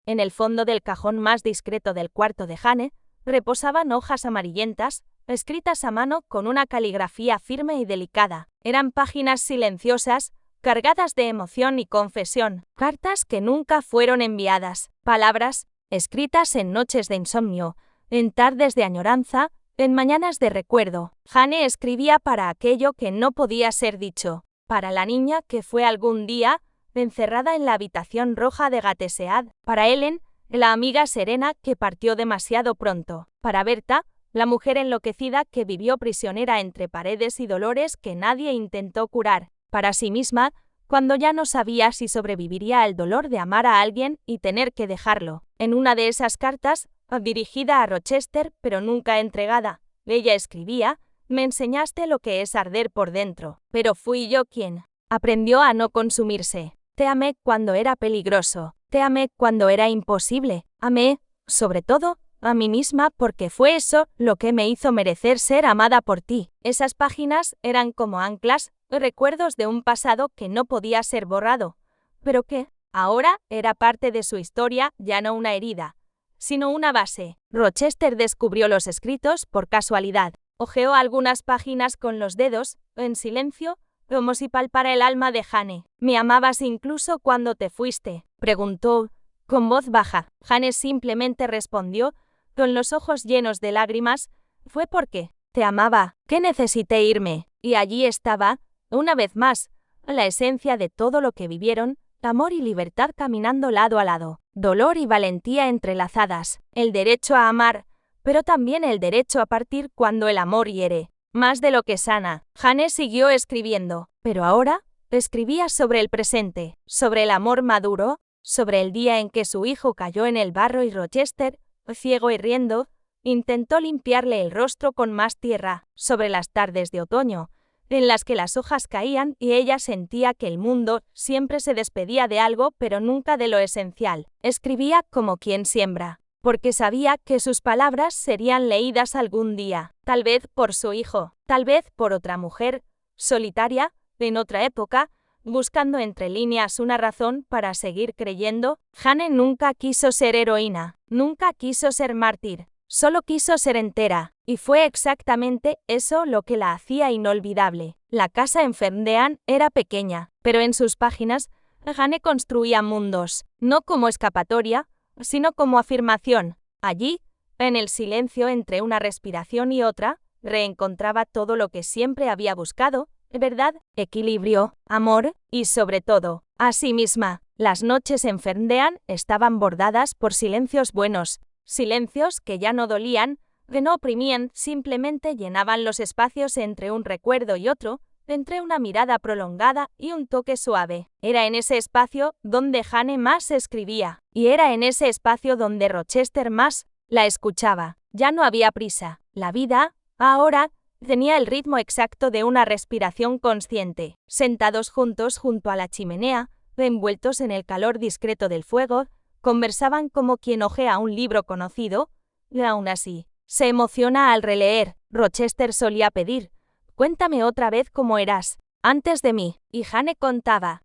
En el fondo del cajón más discreto del cuarto de Jane, reposaban hojas amarillentas, escritas a mano con una caligrafía firme y delicada. Eran páginas silenciosas, cargadas de emoción y confesión, cartas que nunca fueron enviadas, palabras, escritas en noches de insomnio, en tardes de añoranza, en mañanas de recuerdo. Jane escribía para aquello que no podía ser dicho, Para la niña que fue algún día encerrada en la habitación roja de Gateshead. Para Ellen, la amiga serena que partió demasiado pronto. Para Berta, la mujer enloquecida que vivió prisionera entre paredes y dolores que nadie intentó curar. Para sí misma, cuando ya no sabía si sobreviviría al dolor de amar a alguien y tener que dejarlo. En una de esas cartas, dirigida a Rochester pero nunca entregada, ella escribía: «Me enseñaste lo que es arder por dentro, pero fui yo quien aprendió a no consumirse. Te amé cuando era peligroso, te amé cuando era imposible, amé, sobre todo, a mí misma porque fue eso lo que me hizo merecer ser amada por ti». Esas páginas eran como anclas, recuerdos de un pasado que no podía ser borrado, pero que, ahora, era parte de su historia, ya no una herida, sino una base. Rochester descubrió los escritos por casualidad. Hojeó algunas páginas con los dedos, en silencio, como si palpara el alma de Jane. «¿Me amabas incluso cuando te fuiste?», preguntó, con voz baja. Jane simplemente respondió, con los ojos llenos de lágrimas: «Fue porque te amaba, que necesité irme». Y allí estaba, una vez más, la esencia de todo lo que vivieron, amor y libertad caminando lado a lado, dolor y valentía entrelazadas, el derecho a amar, pero también el derecho a partir cuando el amor hiere, más de lo que sana. Jane siguió escribiendo, pero ahora escribía sobre el presente, sobre el amor maduro, sobre el día en que su hijo cayó en el barro y Rochester, ciego y riendo, intentó limpiarle el rostro con más tierra, sobre las tardes de otoño, en las que las hojas caían y ella sentía que el mundo siempre se despedía de algo pero nunca de lo esencial. Escribía como quien siembra, porque sabía que sus palabras serían leídas algún día, tal vez por su hijo, tal vez por otra mujer, solitaria, en otra época, buscando entre líneas una razón para seguir creyendo. Jane nunca quiso ser heroína, nunca quiso ser mártir, solo quiso ser entera, y fue exactamente eso lo que la hacía inolvidable. La casa en Ferndean era pequeña, pero en sus páginas, Jane construía mundos, no como escapatoria, sino como afirmación. Allí, en el silencio entre una respiración y otra, reencontraba todo lo que siempre había buscado: verdad, equilibrio, amor y, sobre todo, a sí misma. Las noches en Ferndean estaban bordadas por silencios buenos, silencios que ya no dolían, que no oprimían, simplemente llenaban los espacios entre un recuerdo y otro, entre una mirada prolongada y un toque suave. Era en ese espacio donde Jane más escribía, y era en ese espacio donde Rochester más la escuchaba. Ya no había prisa. La vida, ahora, tenía el ritmo exacto de una respiración consciente. Sentados juntos junto a la chimenea, envueltos en el calor discreto del fuego, conversaban como quien hojea un libro conocido, y aún así, se emociona al releer. Rochester solía pedir: «Cuéntame otra vez cómo eras antes de mí». Y Jane contaba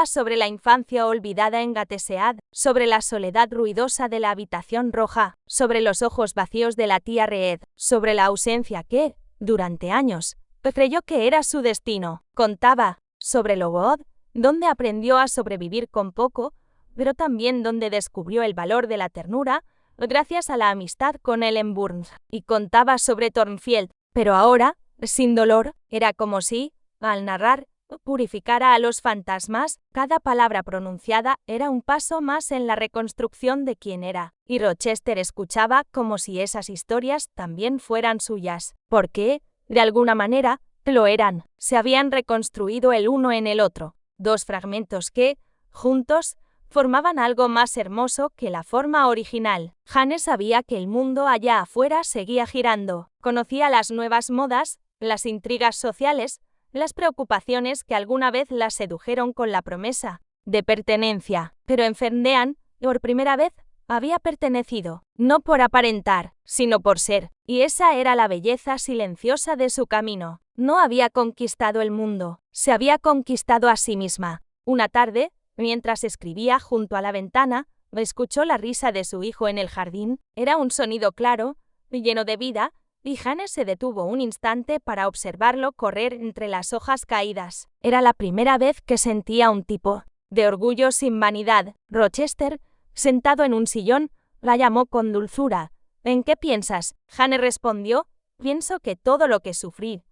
sobre la infancia olvidada en Gateshead, sobre la soledad ruidosa de la habitación roja, sobre los ojos vacíos de la tía Reed, sobre la ausencia que, durante años, creyó que era su destino. Contaba sobre Lowood, donde aprendió a sobrevivir con poco, pero también donde descubrió el valor de la ternura, gracias a la amistad con Ellen Burns. Y contaba sobre Thornfield, pero ahora, sin dolor, era como si, al narrar, purificara a los fantasmas. Cada palabra pronunciada era un paso más en la reconstrucción de quién era, y Rochester escuchaba como si esas historias también fueran suyas, porque, de alguna manera, lo eran. Se habían reconstruido el uno en el otro, dos fragmentos que, juntos, formaban algo más hermoso que la forma original. Jane sabía que el mundo allá afuera seguía girando, conocía las nuevas modas, las intrigas sociales, las preocupaciones que alguna vez la sedujeron con la promesa de pertenencia. Pero en Ferndean, por primera vez, había pertenecido, no por aparentar, sino por ser, y esa era la belleza silenciosa de su camino. No había conquistado el mundo, se había conquistado a sí misma. Una tarde, mientras escribía junto a la ventana, escuchó la risa de su hijo en el jardín. Era un sonido claro, lleno de vida, y Jane se detuvo un instante para observarlo correr entre las hojas caídas. Era la primera vez que sentía un tipo de orgullo sin vanidad. Rochester, sentado en un sillón, la llamó con dulzura. «¿En qué piensas?». Jane respondió: «Pienso que todo lo que sufrí,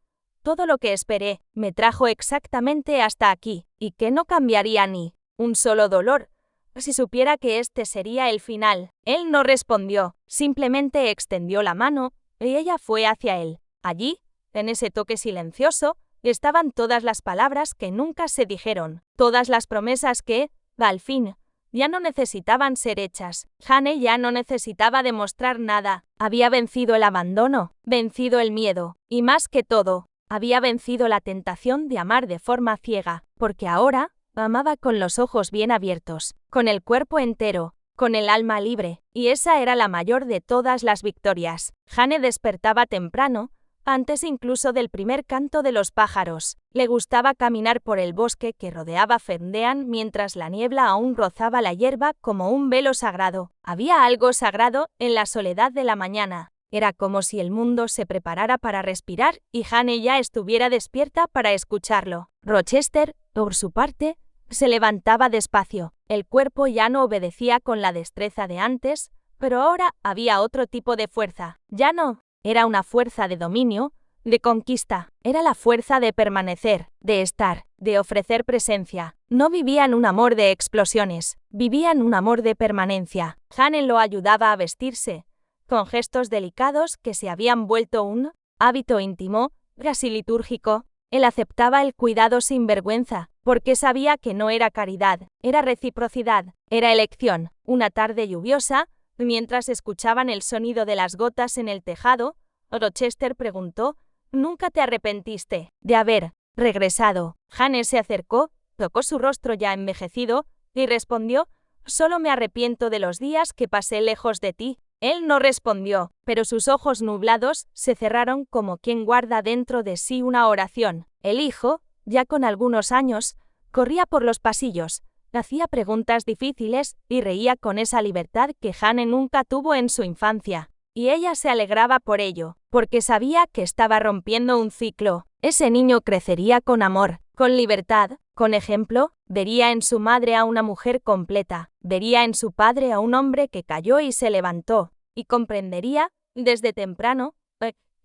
Todo lo que esperé me trajo exactamente hasta aquí, y que no cambiaría ni un solo dolor si supiera que este sería el final. Él no respondió, simplemente extendió la mano, y ella fue hacia él. Allí, en ese toque silencioso, estaban todas las palabras que nunca se dijeron, todas las promesas que, al fin, ya no necesitaban ser hechas. Jane ya no necesitaba demostrar nada. Había vencido el abandono, vencido el miedo, y más que todo, había vencido la tentación de amar de forma ciega, porque ahora amaba con los ojos bien abiertos, con el cuerpo entero, con el alma libre, y esa era la mayor de todas las victorias. Jane despertaba temprano, antes incluso del primer canto de los pájaros. Le gustaba caminar por el bosque que rodeaba Ferndean mientras la niebla aún rozaba la hierba como un velo sagrado. Había algo sagrado en la soledad de la mañana. Era como si el mundo se preparara para respirar y Jane ya estuviera despierta para escucharlo. Rochester, por su parte, se levantaba despacio. El cuerpo ya no obedecía con la destreza de antes, pero ahora había otro tipo de fuerza. Ya no era una fuerza de dominio, de conquista. Era la fuerza de permanecer, de estar, de ofrecer presencia. No vivían un amor de explosiones, vivían un amor de permanencia. Jane lo ayudaba a vestirse, con gestos delicados que se habían vuelto un hábito íntimo, casi litúrgico. Él aceptaba el cuidado sin vergüenza, porque sabía que no era caridad, era reciprocidad, era elección. Una tarde lluviosa, mientras escuchaban el sonido de las gotas en el tejado, Rochester preguntó, ¿nunca te arrepentiste de haber regresado? Jane se acercó, tocó su rostro ya envejecido, y respondió, solo me arrepiento de los días que pasé lejos de ti. Él no respondió, pero sus ojos nublados se cerraron como quien guarda dentro de sí una oración. El hijo, ya con algunos años, corría por los pasillos, hacía preguntas difíciles y reía con esa libertad que Jane nunca tuvo en su infancia. Y ella se alegraba por ello, porque sabía que estaba rompiendo un ciclo. Ese niño crecería con amor, con libertad, con ejemplo, vería en su madre a una mujer completa, vería en su padre a un hombre que cayó y se levantó, y comprendería, desde temprano,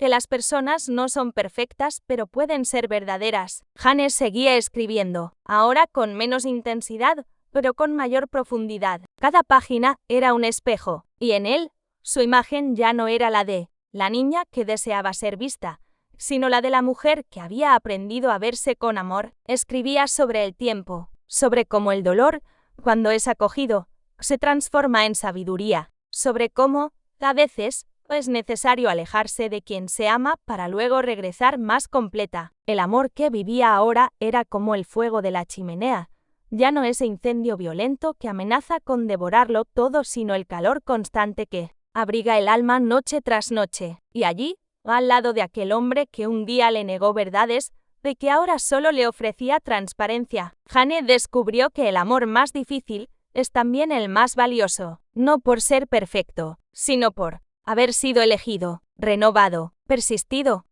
que las personas no son perfectas pero pueden ser verdaderas. Jane seguía escribiendo, ahora con menos intensidad, pero con mayor profundidad. Cada página era un espejo, y en él, su imagen ya no era la de la niña que deseaba ser vista, sino la de la mujer que había aprendido a verse con amor. Escribía sobre el tiempo, sobre cómo el dolor, cuando es acogido, se transforma en sabiduría, sobre cómo, a veces, es necesario alejarse de quien se ama para luego regresar más completa. El amor que vivía ahora era como el fuego de la chimenea, ya no ese incendio violento que amenaza con devorarlo todo, sino el calor constante que abriga el alma noche tras noche. Y allí, al lado de aquel hombre que un día le negó verdades, de que ahora solo le ofrecía transparencia, Jane descubrió que el amor más difícil es también el más valioso, no por ser perfecto, sino por haber sido elegido, renovado, persistido.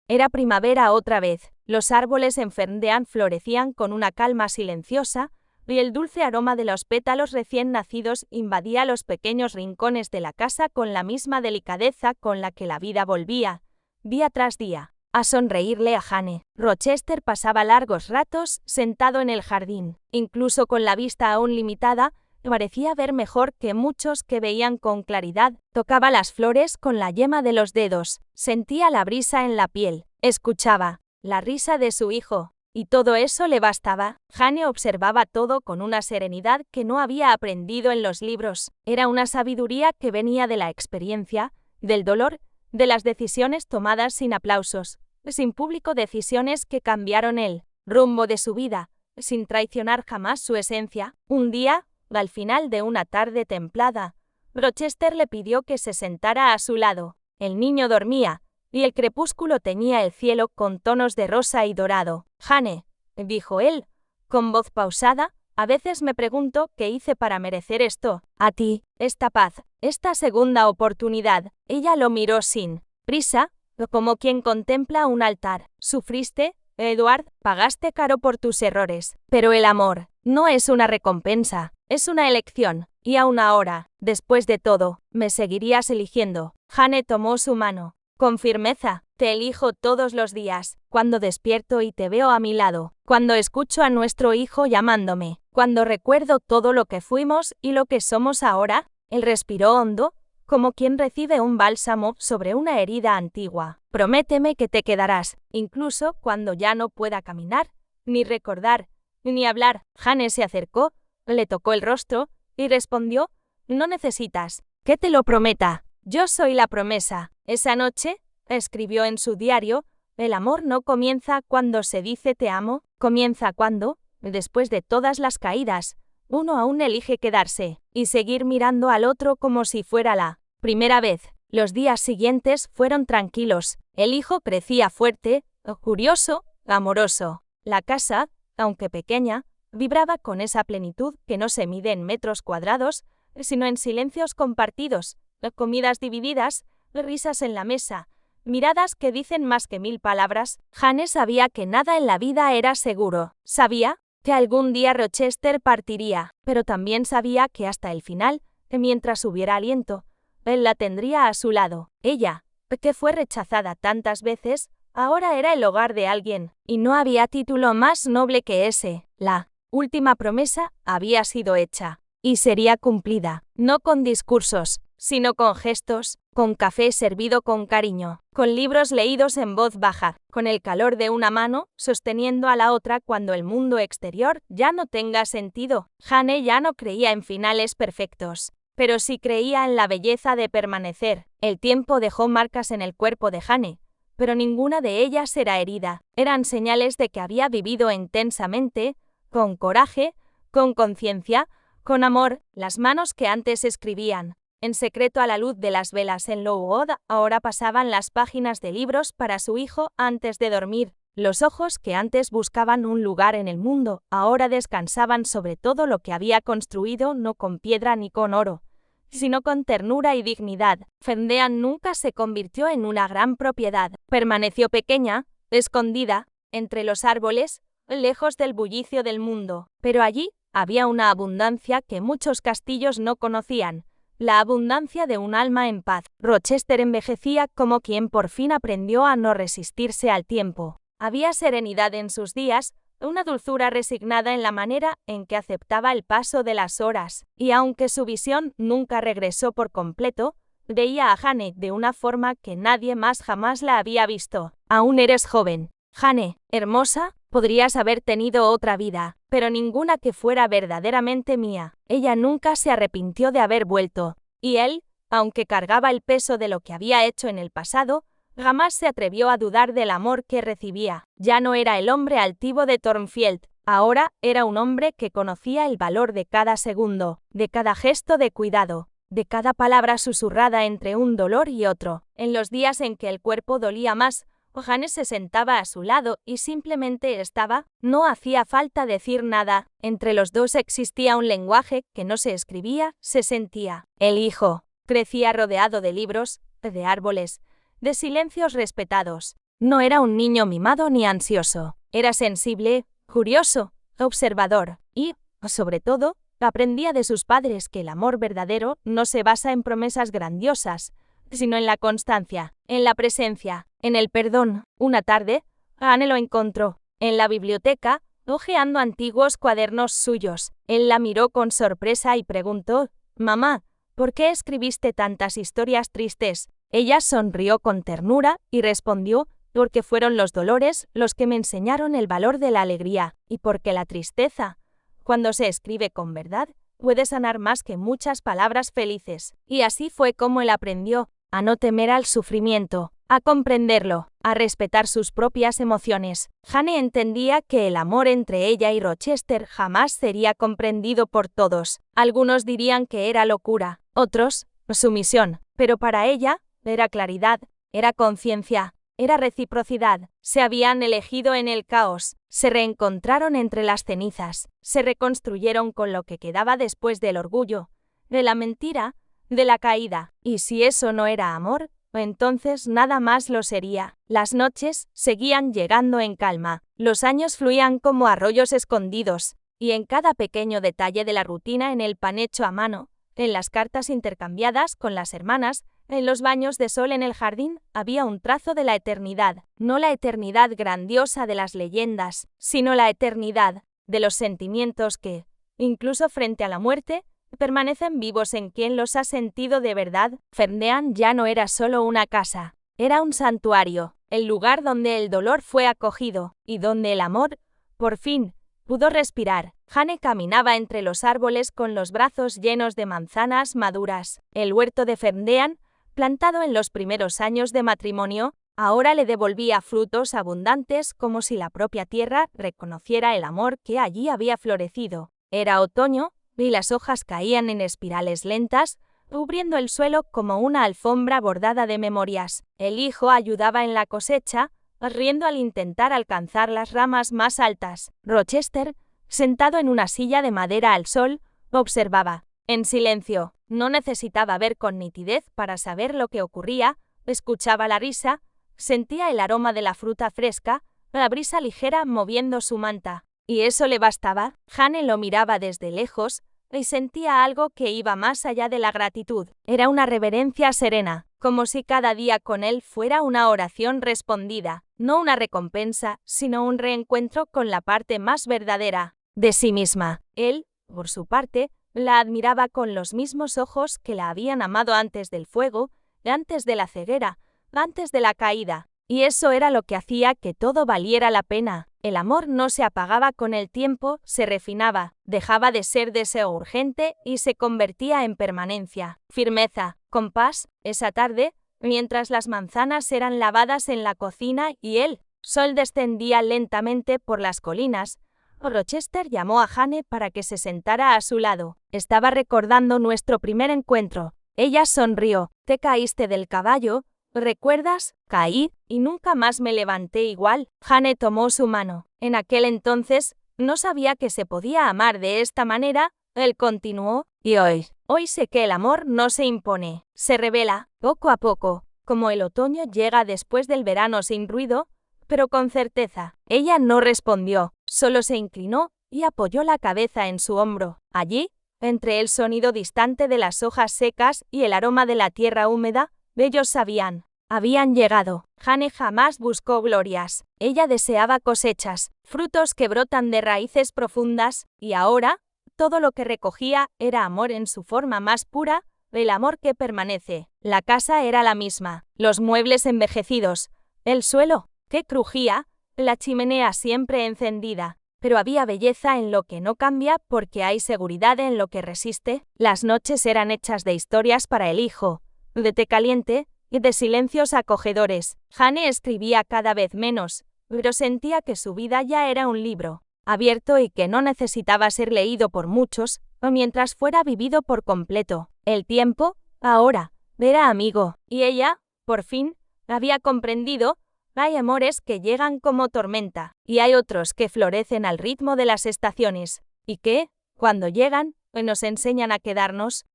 Era primavera otra vez, los árboles en Ferndean florecían con una calma silenciosa, y el dulce aroma de los pétalos recién nacidos invadía los pequeños rincones de la casa con la misma delicadeza con la que la vida volvía, día tras día, a sonreírle a Jane. Rochester pasaba largos ratos sentado en el jardín, incluso con la vista aún limitada, parecía ver mejor que muchos que veían con claridad. Tocaba las flores con la yema de los dedos, sentía la brisa en la piel, escuchaba la risa de su hijo, y todo eso le bastaba. Jane observaba todo con una serenidad que no había aprendido en los libros. Era una sabiduría que venía de la experiencia, del dolor, de las decisiones tomadas sin aplausos, sin público, decisiones que cambiaron el rumbo de su vida, sin traicionar jamás su esencia. Un día, al final de una tarde templada, Rochester le pidió que se sentara a su lado. El niño dormía, y el crepúsculo teñía el cielo con tonos de rosa y dorado. Jane, dijo él, con voz pausada, a veces me pregunto qué hice para merecer esto. A ti, esta paz, esta segunda oportunidad. Ella lo miró sin prisa, como quien contempla un altar. ¿Sufriste, Edward? Pagaste caro por tus errores. Pero el amor no es una recompensa, es una elección. Y aún ahora, después de todo, me seguirías eligiendo. Jane tomó su mano con firmeza, Te elijo todos los días, cuando despierto y te veo a mi lado, cuando escucho a nuestro hijo llamándome, cuando recuerdo todo lo que fuimos y lo que somos ahora. Él respiró hondo, como quien recibe un bálsamo sobre una herida antigua. Prométeme que te quedarás, incluso cuando ya no pueda caminar, ni recordar, ni hablar. Jane se acercó, le tocó el rostro y respondió: no necesitas que te lo prometa. Yo soy la promesa. Esa noche, escribió en su diario, el amor no comienza cuando se dice te amo, comienza cuando, después de todas las caídas, uno aún elige quedarse y seguir mirando al otro como si fuera la primera vez. Los días siguientes fueron tranquilos. El hijo crecía fuerte, curioso, amoroso. La casa, aunque pequeña, vibraba con esa plenitud que no se mide en metros cuadrados, sino en silencios compartidos, comidas divididas, risas en la mesa, miradas que dicen más que 1000 palabras. Jane sabía que nada en la vida era seguro. Sabía que algún día Rochester partiría, pero también sabía que hasta el final, mientras hubiera aliento, él la tendría a su lado. Ella, que fue rechazada tantas veces, ahora era el hogar de alguien, y no había título más noble que ese. La última promesa había sido hecha, y sería cumplida, no con discursos, sino con gestos, con café servido con cariño, con libros leídos en voz baja, con el calor de una mano sosteniendo a la otra cuando el mundo exterior ya no tenga sentido. Jane ya no creía en finales perfectos, pero sí creía en la belleza de permanecer. El tiempo dejó marcas en el cuerpo de Jane, pero ninguna de ellas era herida. Eran señales de que había vivido intensamente, con coraje, con conciencia, con amor. Las manos que antes escribían en secreto a la luz de las velas en Lowood ahora pasaban las páginas de libros para su hijo antes de dormir. Los ojos que antes buscaban un lugar en el mundo ahora descansaban sobre todo lo que había construido, no con piedra ni con oro, sino con ternura y dignidad. Fendean nunca se convirtió en una gran propiedad. Permaneció pequeña, escondida, entre los árboles, lejos del bullicio del mundo. Pero allí había una abundancia que muchos castillos no conocían. La abundancia de un alma en paz. Rochester envejecía como quien por fin aprendió a no resistirse al tiempo. Había serenidad en sus días, una dulzura resignada en la manera en que aceptaba el paso de las horas, y aunque su visión nunca regresó por completo, veía a Jane de una forma que nadie más jamás la había visto. Aún eres joven, Jane, hermosa, podrías haber tenido otra vida, pero ninguna que fuera verdaderamente mía. Ella nunca se arrepintió de haber vuelto, y él, aunque cargaba el peso de lo que había hecho en el pasado, jamás se atrevió a dudar del amor que recibía. Ya no era el hombre altivo de Thornfield, ahora era un hombre que conocía el valor de cada segundo, de cada gesto de cuidado, de cada palabra susurrada entre un dolor y otro. En los días en que el cuerpo dolía más, Jane se sentaba a su lado y simplemente estaba. No hacía falta decir nada. Entre los dos existía un lenguaje que no se escribía, se sentía. El hijo crecía rodeado de libros, de árboles, de silencios respetados. No era un niño mimado ni ansioso. Era sensible, curioso, observador y, sobre todo, aprendía de sus padres que el amor verdadero no se basa en promesas grandiosas, sino en la constancia, en la presencia, en el perdón. Una tarde, Jane lo encontró en la biblioteca, hojeando antiguos cuadernos suyos. Él la miró con sorpresa y preguntó: «Mamá, ¿por qué escribiste tantas historias tristes?». Ella sonrió con ternura y respondió: «Porque fueron los dolores los que me enseñaron el valor de la alegría, y porque la tristeza, cuando se escribe con verdad, puede sanar más que muchas palabras felices». Y así fue como él aprendió a no temer al sufrimiento, a comprenderlo, a respetar sus propias emociones. Jane entendía que el amor entre ella y Rochester jamás sería comprendido por todos. Algunos dirían que era locura, otros, sumisión, pero para ella, era claridad, era conciencia, era reciprocidad. Se habían elegido en el caos, se reencontraron entre las cenizas, se reconstruyeron con lo que quedaba después del orgullo, de la mentira, de la caída. Y si eso no era amor, entonces nada más lo sería. Las noches seguían llegando en calma, los años fluían como arroyos escondidos, y en cada pequeño detalle de la rutina, en el pan hecho a mano, en las cartas intercambiadas con las hermanas, En los baños de sol en el jardín había un trazo de la eternidad, no la eternidad grandiosa de las leyendas, sino la eternidad de los sentimientos que, incluso frente a la muerte, permanecen vivos en quien los ha sentido de verdad. Ferndean ya no era solo una casa, era un santuario, el lugar donde el dolor fue acogido, y donde el amor, por fin, pudo respirar. Jane caminaba entre los árboles con los brazos llenos de manzanas maduras. El huerto de Ferndean, plantado en los primeros años de matrimonio, ahora le devolvía frutos abundantes como si la propia tierra reconociera el amor que allí había florecido. Era otoño, y las hojas caían en espirales lentas, cubriendo el suelo como una alfombra bordada de memorias. El hijo ayudaba en la cosecha, riendo al intentar alcanzar las ramas más altas. Rochester, sentado en una silla de madera al sol, observaba. En silencio, no necesitaba ver con nitidez para saber lo que ocurría, escuchaba la risa, sentía el aroma de la fruta fresca, la brisa ligera moviendo su manta. ¿Y eso le bastaba? Jane lo miraba desde lejos y sentía algo que iba más allá de la gratitud. Era una reverencia serena, como si cada día con él fuera una oración respondida, no una recompensa, sino un reencuentro con la parte más verdadera de sí misma. Él, por su parte, la admiraba con los mismos ojos que la habían amado antes del fuego, antes de la ceguera, antes de la caída. Y eso era lo que hacía que todo valiera la pena. El amor no se apagaba con el tiempo, se refinaba, dejaba de ser deseo urgente y se convertía en permanencia, firmeza, compás. Esa tarde, mientras las manzanas eran lavadas en la cocina y el sol descendía lentamente por las colinas, Rochester llamó a Jane para que se sentara a su lado. Estaba recordando nuestro primer encuentro. Ella sonrió. «¿Te caíste del caballo? ¿Recuerdas? Caí, y nunca más me levanté igual». Jane tomó su mano. «En aquel entonces, no sabía que se podía amar de esta manera», él continuó, «y hoy sé que el amor no se impone, se revela, poco a poco, como el otoño llega después del verano sin ruido, pero con certeza». Ella no respondió, solo se inclinó y apoyó la cabeza en su hombro. Allí, entre el sonido distante de las hojas secas y el aroma de la tierra húmeda, ellos sabían. Habían llegado. Jane jamás buscó glorias. Ella deseaba cosechas, frutos que brotan de raíces profundas, y ahora, todo lo que recogía era amor en su forma más pura, el amor que permanece. La casa era la misma, los muebles envejecidos, el suelo, que crujía, la chimenea siempre encendida. Pero había belleza en lo que no cambia porque hay seguridad en lo que resiste. Las noches eran hechas de historias para el hijo, de té caliente y de silencios acogedores. Jane escribía cada vez menos, pero sentía que su vida ya era un libro, abierto y que no necesitaba ser leído por muchos, o mientras fuera vivido por completo. El tiempo, ahora, era amigo, y ella, por fin, había comprendido. Hay amores que llegan como tormenta, y hay otros que florecen al ritmo de las estaciones, y que, cuando llegan, nos enseñan a quedarnos.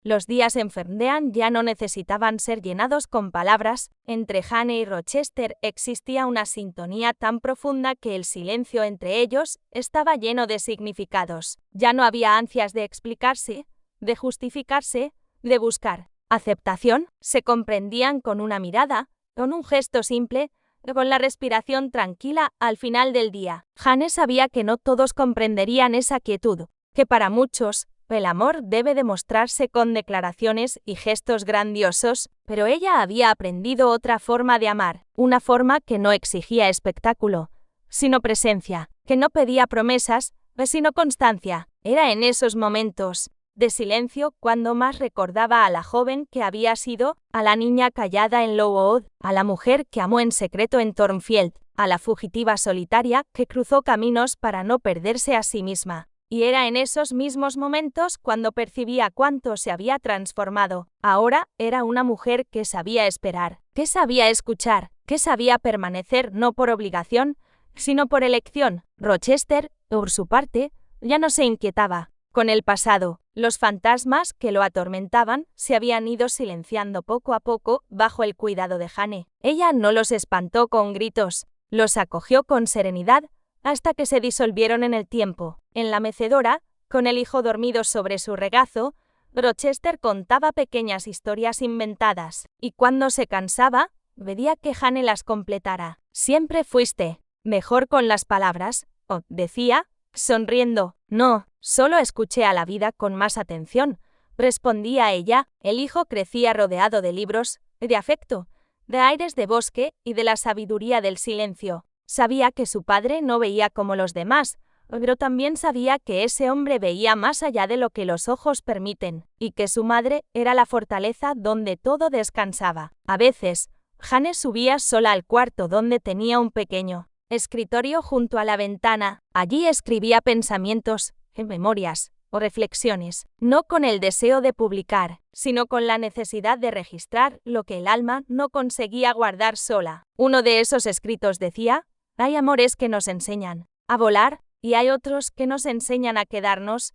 Los días en Ferndean ya no necesitaban ser llenados con palabras. Entre Jane y Rochester existía una sintonía tan profunda que el silencio entre ellos estaba lleno de significados. Ya no había ansias de explicarse, de justificarse, de buscar aceptación. Se comprendían con una mirada, con un gesto simple, con la respiración tranquila al final del día. Jane sabía que no todos comprenderían esa quietud, que para muchos, el amor debe demostrarse con declaraciones y gestos grandiosos, pero ella había aprendido otra forma de amar, una forma que no exigía espectáculo, sino presencia, que no pedía promesas, sino constancia. Era en esos momentos de silencio cuando más recordaba a la joven que había sido, a la niña callada en Lowood, a la mujer que amó en secreto en Thornfield, a la fugitiva solitaria que cruzó caminos para no perderse a sí misma. Y era en esos mismos momentos cuando percibía cuánto se había transformado. Ahora era una mujer que sabía esperar, que sabía escuchar, que sabía permanecer no por obligación, sino por elección. Rochester, por su parte, ya no se inquietaba con el pasado. Los fantasmas que lo atormentaban se habían ido silenciando poco a poco bajo el cuidado de Jane. Ella no los espantó con gritos, los acogió con serenidad hasta que se disolvieron en el tiempo. En la mecedora, con el hijo dormido sobre su regazo, Rochester contaba pequeñas historias inventadas, y cuando se cansaba, pedía que Jane las completara. Siempre fuiste mejor con las palabras, decía, sonriendo. No, solo escuché a la vida con más atención, respondía ella. El hijo crecía rodeado de libros, de afecto, de aires de bosque y de la sabiduría del silencio. Sabía que su padre no veía como los demás, pero también sabía que ese hombre veía más allá de lo que los ojos permiten, y que su madre era la fortaleza donde todo descansaba. A veces, Jane subía sola al cuarto donde tenía un pequeño escritorio junto a la ventana. Allí escribía pensamientos, memorias o reflexiones, no con el deseo de publicar, sino con la necesidad de registrar lo que el alma no conseguía guardar sola. Uno de esos escritos decía: hay amores que nos enseñan a volar, y hay otros que nos enseñan a quedarnos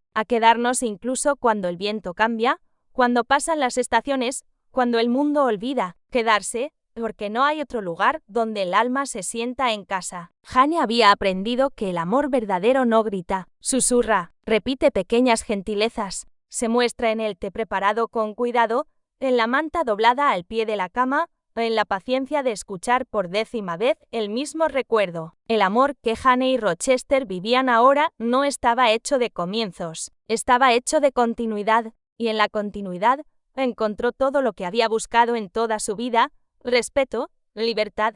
incluso cuando el viento cambia, cuando pasan las estaciones, cuando el mundo olvida. Quedarse, porque no hay otro lugar donde el alma se sienta en casa. Jane había aprendido que el amor verdadero no grita, susurra, repite pequeñas gentilezas, se muestra en el té preparado con cuidado, en la manta doblada al pie de la cama, en la paciencia de escuchar por 10ª vez el mismo recuerdo. El amor que Jane y Rochester vivían ahora no estaba hecho de comienzos, estaba hecho de continuidad, y en la continuidad encontró todo lo que había buscado en toda su vida: respeto, libertad,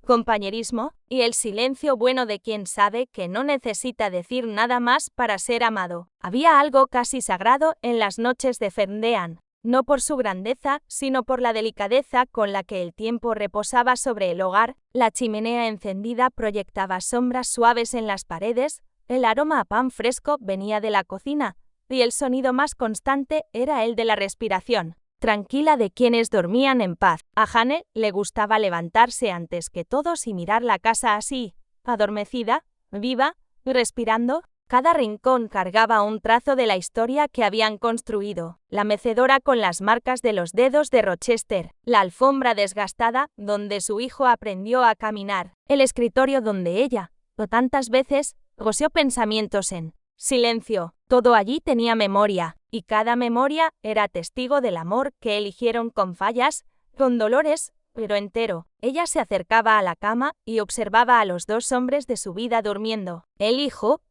compañerismo y el silencio bueno de quien sabe que no necesita decir nada más para ser amado. Había algo casi sagrado en las noches de Ferndean, no por su grandeza, sino por la delicadeza con la que el tiempo reposaba sobre el hogar. La chimenea encendida proyectaba sombras suaves en las paredes, el aroma a pan fresco venía de la cocina, y el sonido más constante era el de la respiración tranquila de quienes dormían en paz. A Jane le gustaba levantarse antes que todos y mirar la casa así, adormecida, viva, respirando. Cada rincón cargaba un trazo de la historia que habían construido: la mecedora con las marcas de los dedos de Rochester, la alfombra desgastada donde su hijo aprendió a caminar, el escritorio donde ella, tantas veces, goceó pensamientos en silencio. Todo allí tenía memoria, y cada memoria era testigo del amor que eligieron con fallas, con dolores, pero entero. Ella se acercaba a la cama y observaba a los dos hombres de su vida durmiendo. El hijo,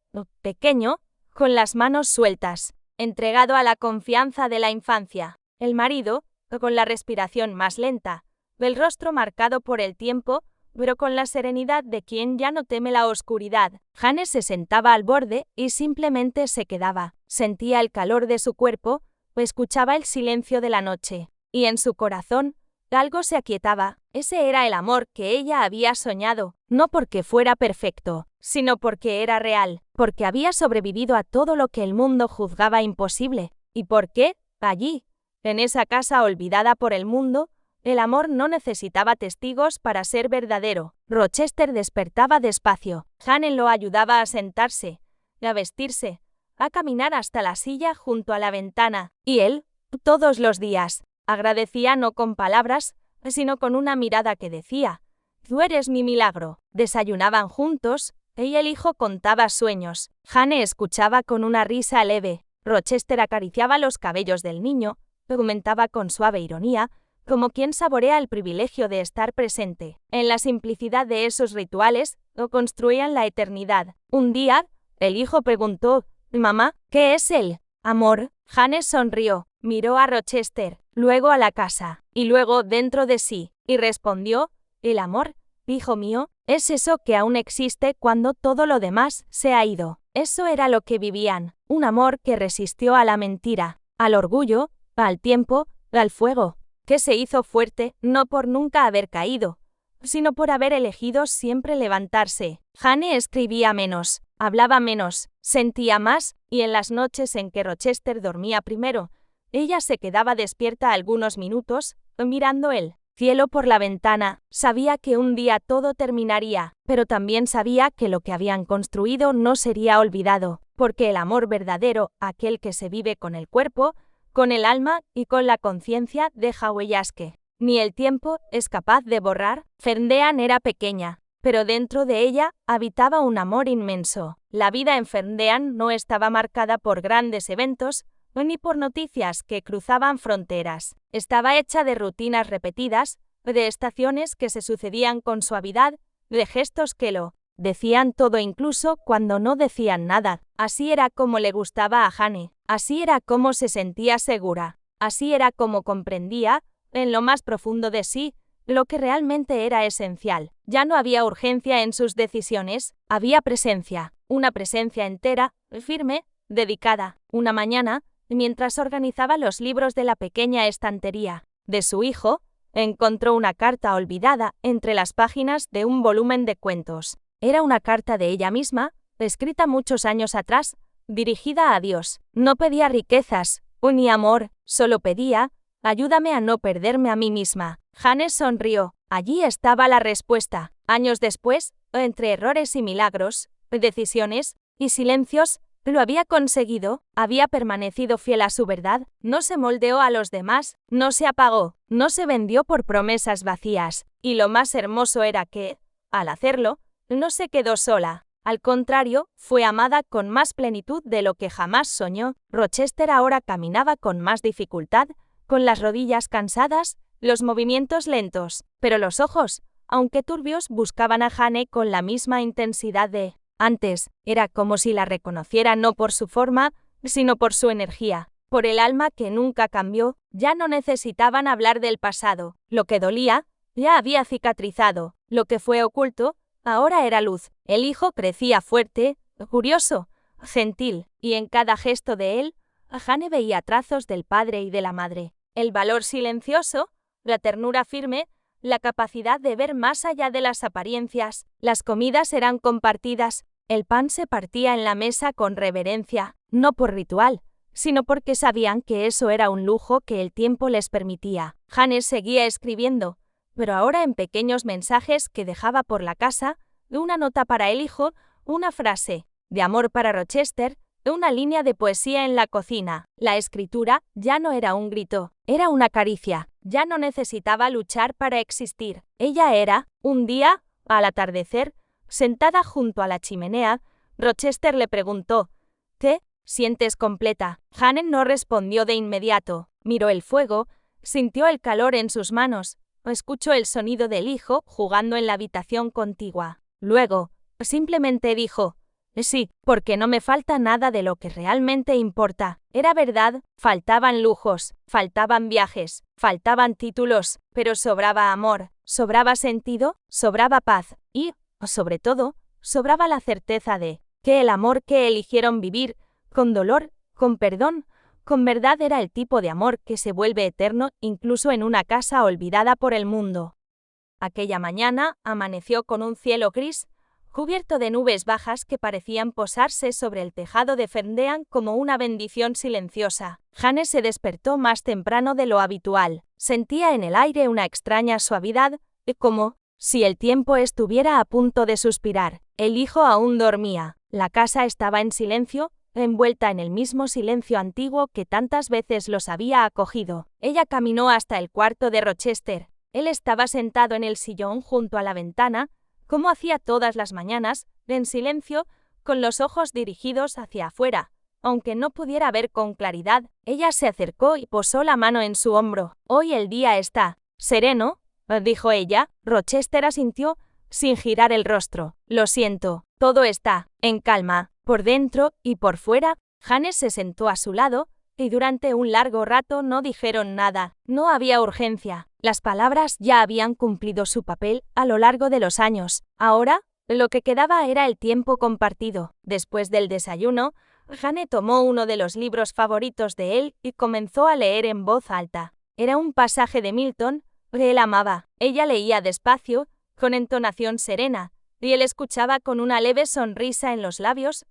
pequeño, con las manos sueltas, entregado a la confianza de la infancia. El marido, con la respiración más lenta, el rostro marcado por el tiempo, pero con la serenidad de quien ya no teme la oscuridad. Jane se sentaba al borde y simplemente se quedaba. Sentía el calor de su cuerpo, escuchaba el silencio de la noche, y en su corazón algo se aquietaba. Ese era el amor que ella había soñado, no porque fuera perfecto, sino porque era real, porque había sobrevivido a todo lo que el mundo juzgaba imposible, y porque, allí, en esa casa olvidada por el mundo, el amor no necesitaba testigos para ser verdadero. Rochester despertaba despacio. Jane lo ayudaba a sentarse, a vestirse, a caminar hasta la silla junto a la ventana. Y él, todos los días, agradecía no con palabras, sino con una mirada que decía: «Tú eres mi milagro». Desayunaban juntos, y el hijo contaba sueños. Jane escuchaba con una risa leve. Rochester acariciaba los cabellos del niño, comentaba con suave ironía, como quien saborea el privilegio de estar presente. En la simplicidad de esos rituales, construían la eternidad. Un día, el hijo preguntó: «Mamá, ¿qué es el amor?». Jane sonrió, miró a Rochester, luego a la casa, y luego dentro de sí, y respondió: «El amor, hijo mío, es eso que aún existe cuando todo lo demás se ha ido». Eso era lo que vivían, un amor que resistió a la mentira, al orgullo, al tiempo, al fuego, que se hizo fuerte no por nunca haber caído, sino por haber elegido siempre levantarse. Jane escribía menos, hablaba menos, sentía más, y en las noches en que Rochester dormía primero, ella se quedaba despierta algunos minutos, mirando el cielo por la ventana. Sabía que un día todo terminaría, pero también sabía que lo que habían construido no sería olvidado, porque el amor verdadero, aquel que se vive con el cuerpo, con el alma y con la conciencia, deja huellas que ni el tiempo es capaz de borrar. Ferndean era pequeña, pero dentro de ella habitaba un amor inmenso. La vida en Ferndean no estaba marcada por grandes eventos, ni por noticias que cruzaban fronteras. Estaba hecha de rutinas repetidas, de estaciones que se sucedían con suavidad, de gestos que lo decían todo incluso cuando no decían nada. Así era como le gustaba a Jane, así era como se sentía segura, así era como comprendía, en lo más profundo de sí, lo que realmente era esencial. Ya no había urgencia en sus decisiones, había presencia, una presencia entera, firme, dedicada. Una mañana, mientras organizaba los libros de la pequeña estantería de su hijo, encontró una carta olvidada entre las páginas de un volumen de cuentos. Era una carta de ella misma, escrita muchos años atrás, dirigida a Dios. No pedía riquezas, ni amor, solo pedía: ayúdame a no perderme a mí misma. Jane sonrió. Allí estaba la respuesta. Años después, entre errores y milagros, decisiones y silencios, lo había conseguido, había permanecido fiel a su verdad, no se moldeó a los demás, no se apagó, no se vendió por promesas vacías, y lo más hermoso era que, al hacerlo, no se quedó sola. Al contrario, fue amada con más plenitud de lo que jamás soñó. Rochester ahora caminaba con más dificultad, con las rodillas cansadas, los movimientos lentos, pero los ojos, aunque turbios, buscaban a Jane con la misma intensidad de antes. Era como si la reconociera no por su forma, sino por su energía, por el alma que nunca cambió. Ya no necesitaban hablar del pasado. Lo que dolía, ya había cicatrizado. Lo que fue oculto, ahora era luz. El hijo crecía fuerte, curioso, gentil, y en cada gesto de él, Jane veía trazos del padre y de la madre. El valor silencioso, la ternura firme, la capacidad de ver más allá de las apariencias. Las comidas eran compartidas, el pan se partía en la mesa con reverencia, no por ritual, sino porque sabían que eso era un lujo que el tiempo les permitía. Jane seguía escribiendo, pero ahora en pequeños mensajes que dejaba por la casa, una nota para el hijo, una frase de amor para Rochester, una línea de poesía en la cocina. La escritura ya no era un grito, era una caricia. Ya no necesitaba luchar para existir. Ella era, un día, al atardecer, sentada junto a la chimenea, Rochester le preguntó: ¿te sientes completa? Jane no respondió de inmediato. Miró el fuego, sintió el calor en sus manos, escuchó el sonido del hijo jugando en la habitación contigua. Luego, simplemente dijo: sí, porque no me falta nada de lo que realmente importa. Era verdad, faltaban lujos, faltaban viajes, faltaban títulos, pero sobraba amor, sobraba sentido, sobraba paz y, sobre todo, sobraba la certeza de que el amor que eligieron vivir, con dolor, con perdón, con verdad, era el tipo de amor que se vuelve eterno incluso en una casa olvidada por el mundo. Aquella mañana amaneció con un cielo gris, cubierto de nubes bajas que parecían posarse sobre el tejado de Ferndean como una bendición silenciosa. Jane se despertó más temprano de lo habitual. Sentía en el aire una extraña suavidad, como si el tiempo estuviera a punto de suspirar. El hijo aún dormía. La casa estaba en silencio, envuelta en el mismo silencio antiguo que tantas veces los había acogido. Ella caminó hasta el cuarto de Rochester. Él estaba sentado en el sillón junto a la ventana, como hacía todas las mañanas, en silencio, con los ojos dirigidos hacia afuera. Aunque no pudiera ver con claridad, ella se acercó y posó la mano en su hombro. «Hoy el día está sereno», dijo ella. Rochester asintió, sin girar el rostro. «Lo siento, todo está en calma, por dentro y por fuera». Jane se sentó a su lado, y durante un largo rato no dijeron nada. No había urgencia. Las palabras ya habían cumplido su papel a lo largo de los años. Ahora, lo que quedaba era el tiempo compartido. Después del desayuno, Jane tomó uno de los libros favoritos de él y comenzó a leer en voz alta. Era un pasaje de Milton que él amaba. Ella leía despacio, con entonación serena, y él escuchaba con una leve sonrisa en los labios,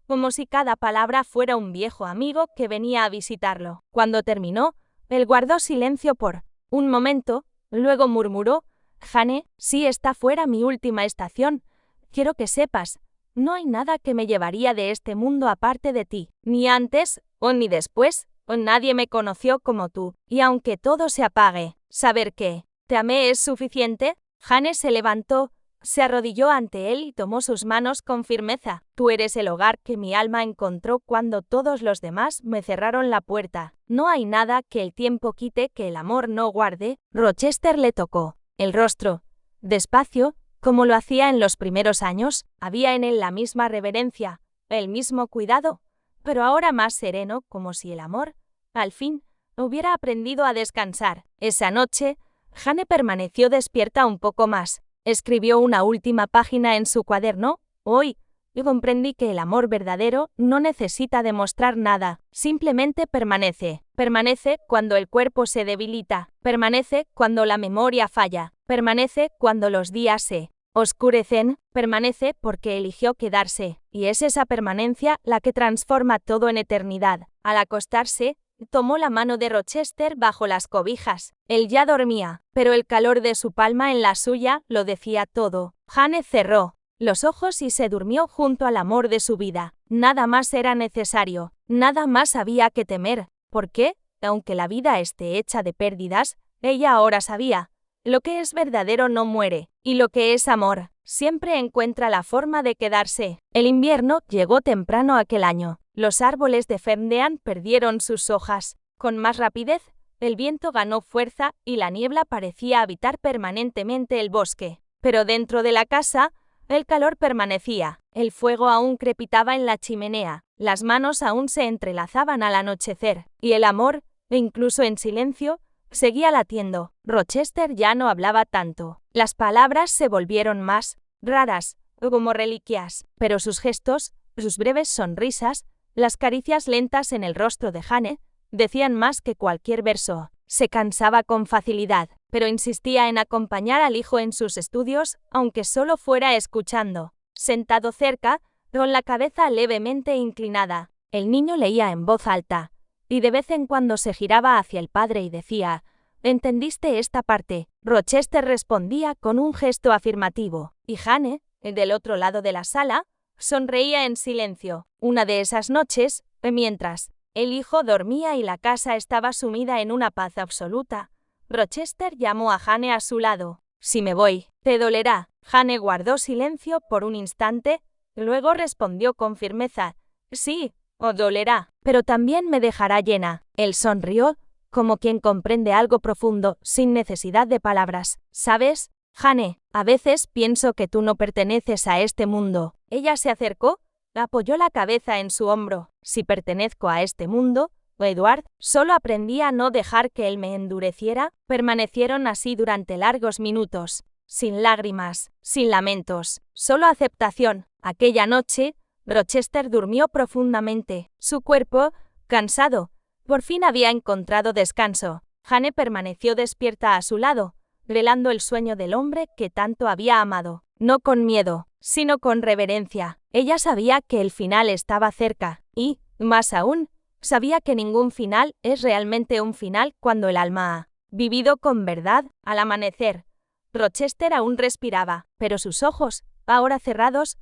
como si cada palabra fuera un viejo amigo que venía a visitarlo. Cuando terminó, él guardó silencio por un momento, luego murmuró: «Jane, si esta fuera mi última estación, quiero que sepas, no hay nada que me llevaría de este mundo aparte de ti. Ni antes, o ni después, o nadie me conoció como tú. Y aunque todo se apague, saber que te amé es suficiente». Jane se levantó, Se arrodilló ante él y tomó sus manos con firmeza. Tú eres el hogar que mi alma encontró cuando todos los demás me cerraron la puerta. No hay nada que el tiempo quite que el amor no guarde. Rochester le tocó el rostro. Despacio, como lo hacía en los primeros años, había en él la misma reverencia, el mismo cuidado, pero ahora más sereno, como si el amor, al fin, hubiera aprendido a descansar. Esa noche, Jane permaneció despierta un poco más. Escribió una última página en su cuaderno. Hoy, comprendí que el amor verdadero no necesita demostrar nada, simplemente permanece. Permanece cuando el cuerpo se debilita, permanece cuando la memoria falla, permanece cuando los días se oscurecen, permanece porque eligió quedarse, y es esa permanencia la que transforma todo en eternidad. Al acostarse, tomó la mano de Rochester bajo las cobijas. Él ya dormía, pero el calor de su palma en la suya lo decía todo. Jane cerró los ojos y se durmió junto al amor de su vida. Nada más era necesario, nada más había que temer, porque, aunque la vida esté hecha de pérdidas, ella ahora sabía, lo que es verdadero no muere, y lo que es amor, siempre encuentra la forma de quedarse. El invierno llegó temprano aquel año. Los árboles de Ferndean perdieron sus hojas. Con más rapidez, el viento ganó fuerza y la niebla parecía habitar permanentemente el bosque. Pero dentro de la casa, el calor permanecía. El fuego aún crepitaba en la chimenea, las manos aún se entrelazaban al anochecer, y el amor, incluso en silencio, seguía latiendo. Rochester ya no hablaba tanto. Las palabras se volvieron más raras, como reliquias, pero sus gestos, sus breves sonrisas, las caricias lentas en el rostro de Jane, decían más que cualquier verso. Se cansaba con facilidad, pero insistía en acompañar al hijo en sus estudios, aunque solo fuera escuchando. Sentado cerca, con la cabeza levemente inclinada, el niño leía en voz alta, y de vez en cuando se giraba hacia el padre y decía: ¿entendiste esta parte? Rochester respondía con un gesto afirmativo, y Jane, del otro lado de la sala, sonreía en silencio. Una de esas noches, mientras el hijo dormía y la casa estaba sumida en una paz absoluta, Rochester llamó a Jane a su lado. Si me voy, te dolerá. Jane guardó silencio por un instante, luego respondió con firmeza: sí, os dolerá, pero también me dejará llena. Él sonrió, como quien comprende algo profundo, sin necesidad de palabras. ¿Sabes, Jane? A veces pienso que tú no perteneces a este mundo. Ella se acercó, apoyó la cabeza en su hombro. Si pertenezco a este mundo, Edward, solo aprendí a no dejar que él me endureciera. Permanecieron así durante largos minutos, sin lágrimas, sin lamentos, solo aceptación. Aquella noche, Rochester durmió profundamente. Su cuerpo, cansado, por fin había encontrado descanso. Jane permaneció despierta a su lado, velando el sueño del hombre que tanto había amado. No con miedo, sino con reverencia. Ella sabía que el final estaba cerca, y, más aún, sabía que ningún final es realmente un final cuando el alma ha vivido con verdad. Al amanecer, Rochester aún respiraba, pero sus ojos, ahora cerrados,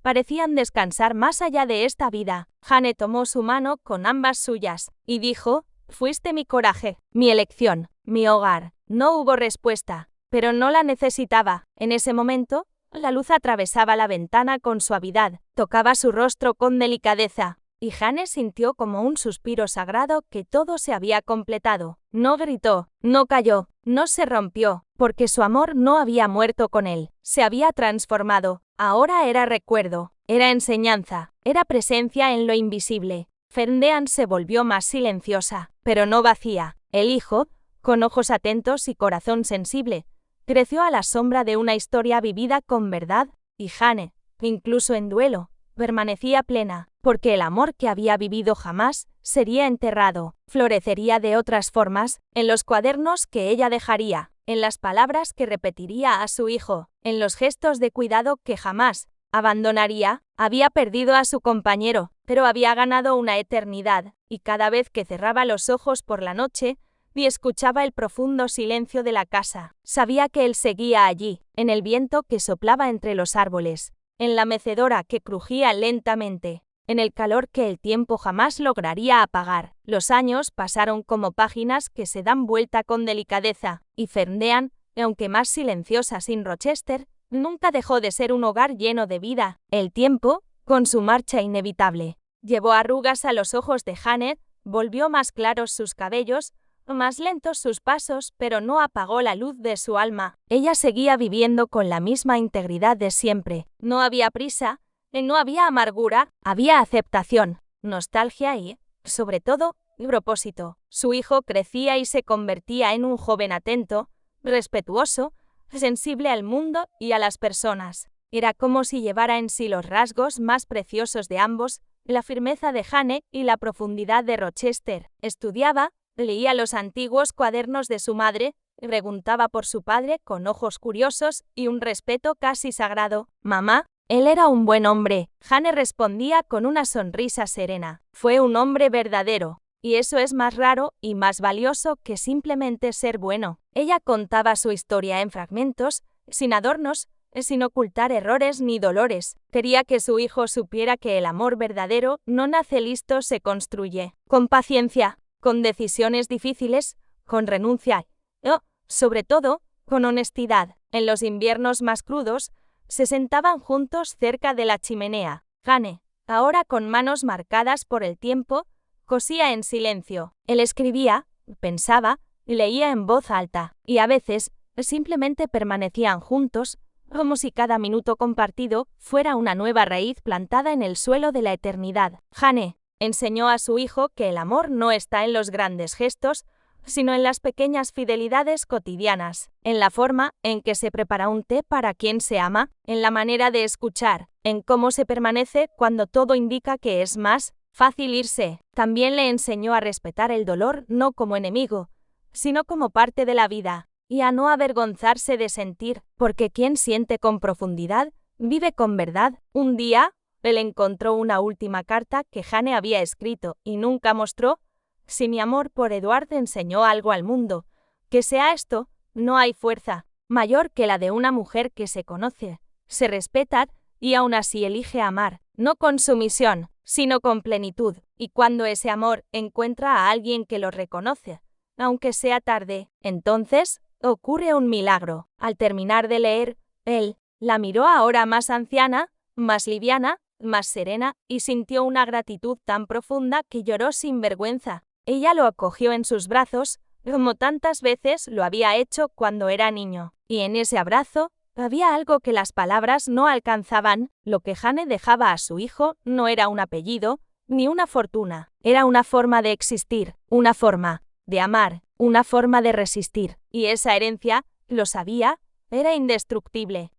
parecían descansar más allá de esta vida. Jane tomó su mano con ambas suyas, y dijo: fuiste mi coraje, mi elección, mi hogar. No hubo respuesta, pero no la necesitaba. En ese momento, la luz atravesaba la ventana con suavidad, tocaba su rostro con delicadeza, y Jane sintió como un suspiro sagrado que todo se había completado. No gritó, no cayó, no se rompió, porque su amor no había muerto con él, se había transformado. Ahora era recuerdo, era enseñanza, era presencia en lo invisible. Ferndean se volvió más silenciosa, pero no vacía. El hijo, con ojos atentos y corazón sensible, creció a la sombra de una historia vivida con verdad, y Jane, incluso en duelo, permanecía plena, porque el amor que había vivido jamás sería enterrado, florecería de otras formas, en los cuadernos que ella dejaría, en las palabras que repetiría a su hijo, en los gestos de cuidado que jamás abandonaría. Había perdido a su compañero, pero había ganado una eternidad, y cada vez que cerraba los ojos por la noche, y escuchaba el profundo silencio de la casa, sabía que él seguía allí, en el viento que soplaba entre los árboles, en la mecedora que crujía lentamente, en el calor que el tiempo jamás lograría apagar. Los años pasaron como páginas que se dan vuelta con delicadeza, y Ferndean, aunque más silenciosa sin Rochester, nunca dejó de ser un hogar lleno de vida. El tiempo, con su marcha inevitable, llevó arrugas a los ojos de Janet, volvió más claros sus cabellos, más lentos sus pasos, pero no apagó la luz de su alma. Ella seguía viviendo con la misma integridad de siempre. No había prisa, no había amargura, había aceptación, nostalgia y, sobre todo, propósito. Su hijo crecía y se convertía en un joven atento, respetuoso, sensible al mundo y a las personas. Era como si llevara en sí los rasgos más preciosos de ambos, la firmeza de Jane y la profundidad de Rochester. Estudiaba, leía los antiguos cuadernos de su madre, preguntaba por su padre con ojos curiosos y un respeto casi sagrado. «Mamá, él era un buen hombre», Jane respondía con una sonrisa serena. «Fue un hombre verdadero. Y eso es más raro y más valioso que simplemente ser bueno». Ella contaba su historia en fragmentos, sin adornos, sin ocultar errores ni dolores. Quería que su hijo supiera que el amor verdadero no nace listo, se construye. Con paciencia, con decisiones difíciles, con renuncia y, sobre todo, con honestidad. En los inviernos más crudos, se sentaban juntos cerca de la chimenea. Jane, ahora con manos marcadas por el tiempo, cosía en silencio. Él escribía, pensaba, y leía en voz alta, y a veces simplemente permanecían juntos, como si cada minuto compartido fuera una nueva raíz plantada en el suelo de la eternidad. Jane enseñó a su hijo que el amor no está en los grandes gestos, sino en las pequeñas fidelidades cotidianas, en la forma en que se prepara un té para quien se ama, en la manera de escuchar, en cómo se permanece cuando todo indica que es más fácil irse. También le enseñó a respetar el dolor no como enemigo, sino como parte de la vida, y a no avergonzarse de sentir, porque quien siente con profundidad, vive con verdad. Un día, él encontró una última carta que Jane había escrito y nunca mostró. Si mi amor por Edward enseñó algo al mundo, que sea esto, no hay fuerza mayor que la de una mujer que se conoce, se respeta y aún así elige amar, no con sumisión, sino con plenitud, y cuando ese amor encuentra a alguien que lo reconoce, aunque sea tarde, entonces ocurre un milagro. Al terminar de leer, él la miró ahora más anciana, más liviana, más serena, y sintió una gratitud tan profunda que lloró sin vergüenza. Ella lo acogió en sus brazos, como tantas veces lo había hecho cuando era niño. Y en ese abrazo había algo que las palabras no alcanzaban. Lo que Jane dejaba a su hijo no era un apellido, ni una fortuna. Era una forma de existir, una forma de amar, una forma de resistir. Y esa herencia, lo sabía, era indestructible.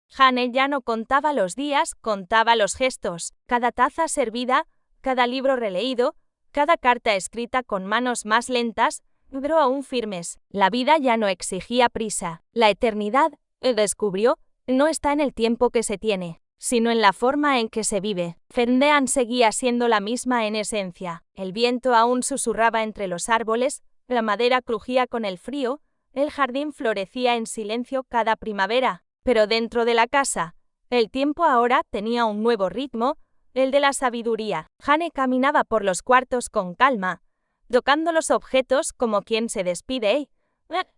Jane ya no contaba los días, contaba los gestos. Cada taza servida, cada libro releído, cada carta escrita con manos más lentas, pero aún firmes. La vida ya no exigía prisa. La eternidad, descubrió, no está en el tiempo que se tiene, sino en la forma en que se vive. Ferndean seguía siendo la misma en esencia. El viento aún susurraba entre los árboles, la madera crujía con el frío, el jardín florecía en silencio cada primavera. Pero dentro de la casa, el tiempo ahora tenía un nuevo ritmo, el de la sabiduría. Jane caminaba por los cuartos con calma, tocando los objetos como quien se despide y,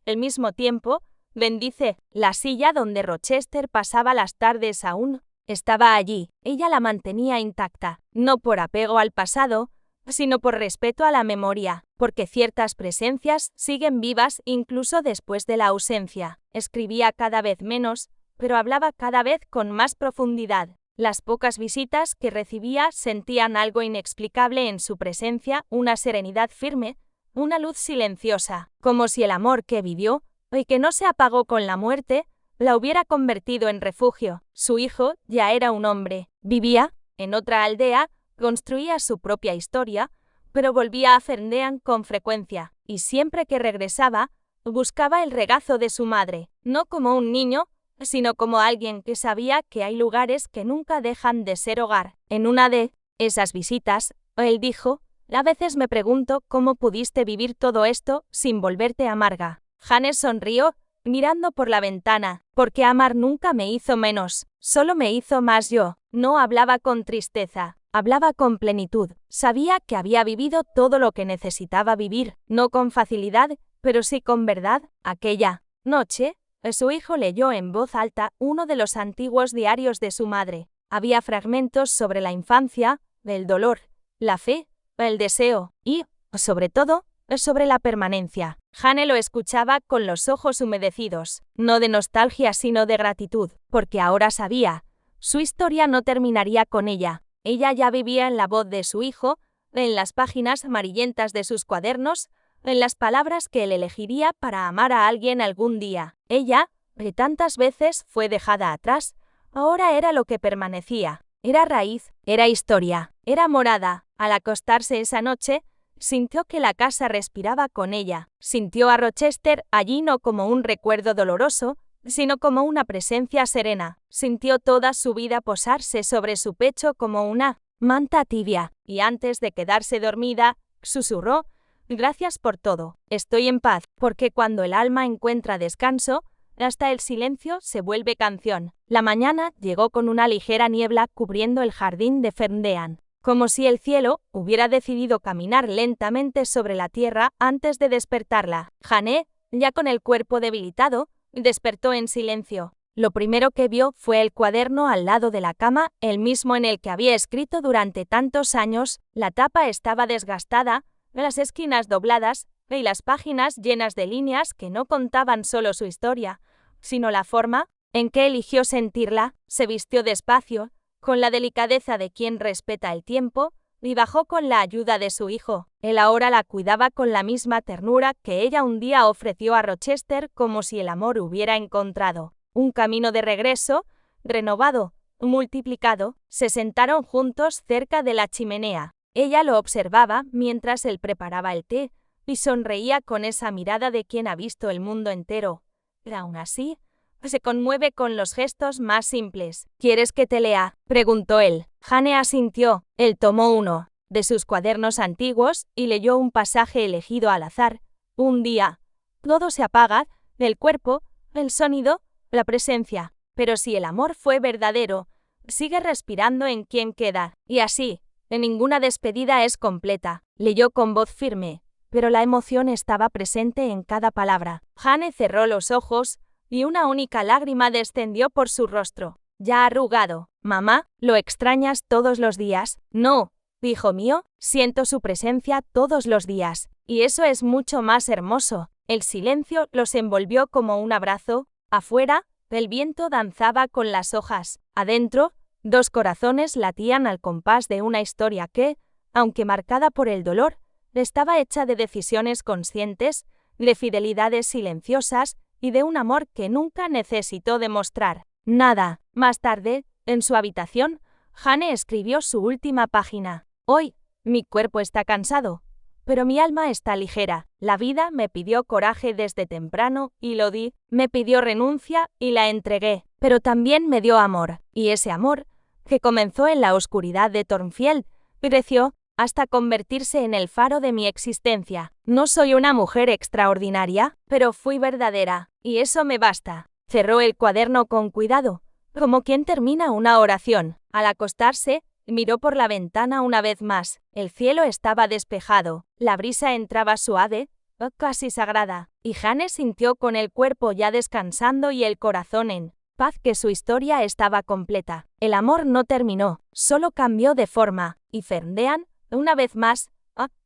al mismo tiempo, bendice. La silla donde Rochester pasaba las tardes aún estaba allí. Ella la mantenía intacta, no por apego al pasado, sino por respeto a la memoria, porque ciertas presencias siguen vivas incluso después de la ausencia. Escribía cada vez menos, pero hablaba cada vez con más profundidad. Las pocas visitas que recibía sentían algo inexplicable en su presencia, una serenidad firme, una luz silenciosa, como si el amor que vivió, y que no se apagó con la muerte, la hubiera convertido en refugio. Su hijo ya era un hombre. Vivía en otra aldea, construía su propia historia, pero volvía a Ferndean con frecuencia, y siempre que regresaba, buscaba el regazo de su madre, no como un niño, sino como alguien que sabía que hay lugares que nunca dejan de ser hogar. En una de esas visitas, él dijo, a veces me pregunto cómo pudiste vivir todo esto sin volverte amarga. Jane sonrió, mirando por la ventana, porque amar nunca me hizo menos, solo me hizo más yo. No hablaba con tristeza, hablaba con plenitud. Sabía que había vivido todo lo que necesitaba vivir, no con facilidad, pero sí con verdad. Aquella noche, Su hijo leyó en voz alta uno de los antiguos diarios de su madre. Había fragmentos sobre la infancia, el dolor, la fe, el deseo y, sobre todo, sobre la permanencia. Jane lo escuchaba con los ojos humedecidos, no de nostalgia sino de gratitud, porque ahora sabía, su historia no terminaría con ella. Ella ya vivía en la voz de su hijo, en las páginas amarillentas de sus cuadernos, en las palabras que él elegiría para amar a alguien algún día. Ella, que tantas veces fue dejada atrás, ahora era lo que permanecía. Era raíz, era historia, era morada. Al acostarse esa noche, sintió que la casa respiraba con ella. Sintió a Rochester allí no como un recuerdo doloroso, sino como una presencia serena. Sintió toda su vida posarse sobre su pecho como una manta tibia, y antes de quedarse dormida, susurró: «Gracias por todo. Estoy en paz», porque cuando el alma encuentra descanso, hasta el silencio se vuelve canción. La mañana llegó con una ligera niebla cubriendo el jardín de Ferndean, como si el cielo hubiera decidido caminar lentamente sobre la tierra antes de despertarla. Jane, ya con el cuerpo debilitado, despertó en silencio. Lo primero que vio fue el cuaderno al lado de la cama, el mismo en el que había escrito durante tantos años. La tapa estaba desgastada, las esquinas dobladas y las páginas llenas de líneas que no contaban solo su historia, sino la forma en que eligió sentirla. Se vistió despacio, con la delicadeza de quien respeta el tiempo, y bajó con la ayuda de su hijo. Él ahora la cuidaba con la misma ternura que ella un día ofreció a Rochester, como si el amor hubiera encontrado un camino de regreso, renovado, multiplicado. Se sentaron juntos cerca de la chimenea. Ella lo observaba mientras él preparaba el té, y sonreía con esa mirada de quien ha visto el mundo entero. Pero aún así, se conmueve con los gestos más simples. «¿Quieres que te lea?», preguntó él. Jane asintió. Él tomó uno de sus cuadernos antiguos y leyó un pasaje elegido al azar. «Un día, todo se apaga, el cuerpo, el sonido, la presencia. Pero si el amor fue verdadero, sigue respirando en quien queda. Y así, en ninguna despedida es completa». Leyó con voz firme, pero la emoción estaba presente en cada palabra. Jane cerró los ojos y una única lágrima descendió por su rostro, ya arrugado. «Mamá, ¿lo extrañas todos los días?». «No, hijo mío, siento su presencia todos los días. Y eso es mucho más hermoso». El silencio los envolvió como un abrazo. Afuera, el viento danzaba con las hojas. Adentro, dos corazones latían al compás de una historia que, aunque marcada por el dolor, estaba hecha de decisiones conscientes, de fidelidades silenciosas y de un amor que nunca necesitó demostrar nada. Más tarde, en su habitación, Jane escribió su última página. «Hoy, mi cuerpo está cansado, pero mi alma está ligera. La vida me pidió coraje desde temprano y lo di, me pidió renuncia y la entregué, pero también me dio amor, y ese amor, que comenzó en la oscuridad de Thornfield, creció hasta convertirse en el faro de mi existencia. No soy una mujer extraordinaria, pero fui verdadera, y eso me basta». Cerró el cuaderno con cuidado, como quien termina una oración. Al acostarse, miró por la ventana una vez más. El cielo estaba despejado, la brisa entraba suave, casi sagrada, y Jane sintió con el cuerpo ya descansando y el corazón en paz que su historia estaba completa. El amor no terminó, solo cambió de forma, y Ferndean, una vez más,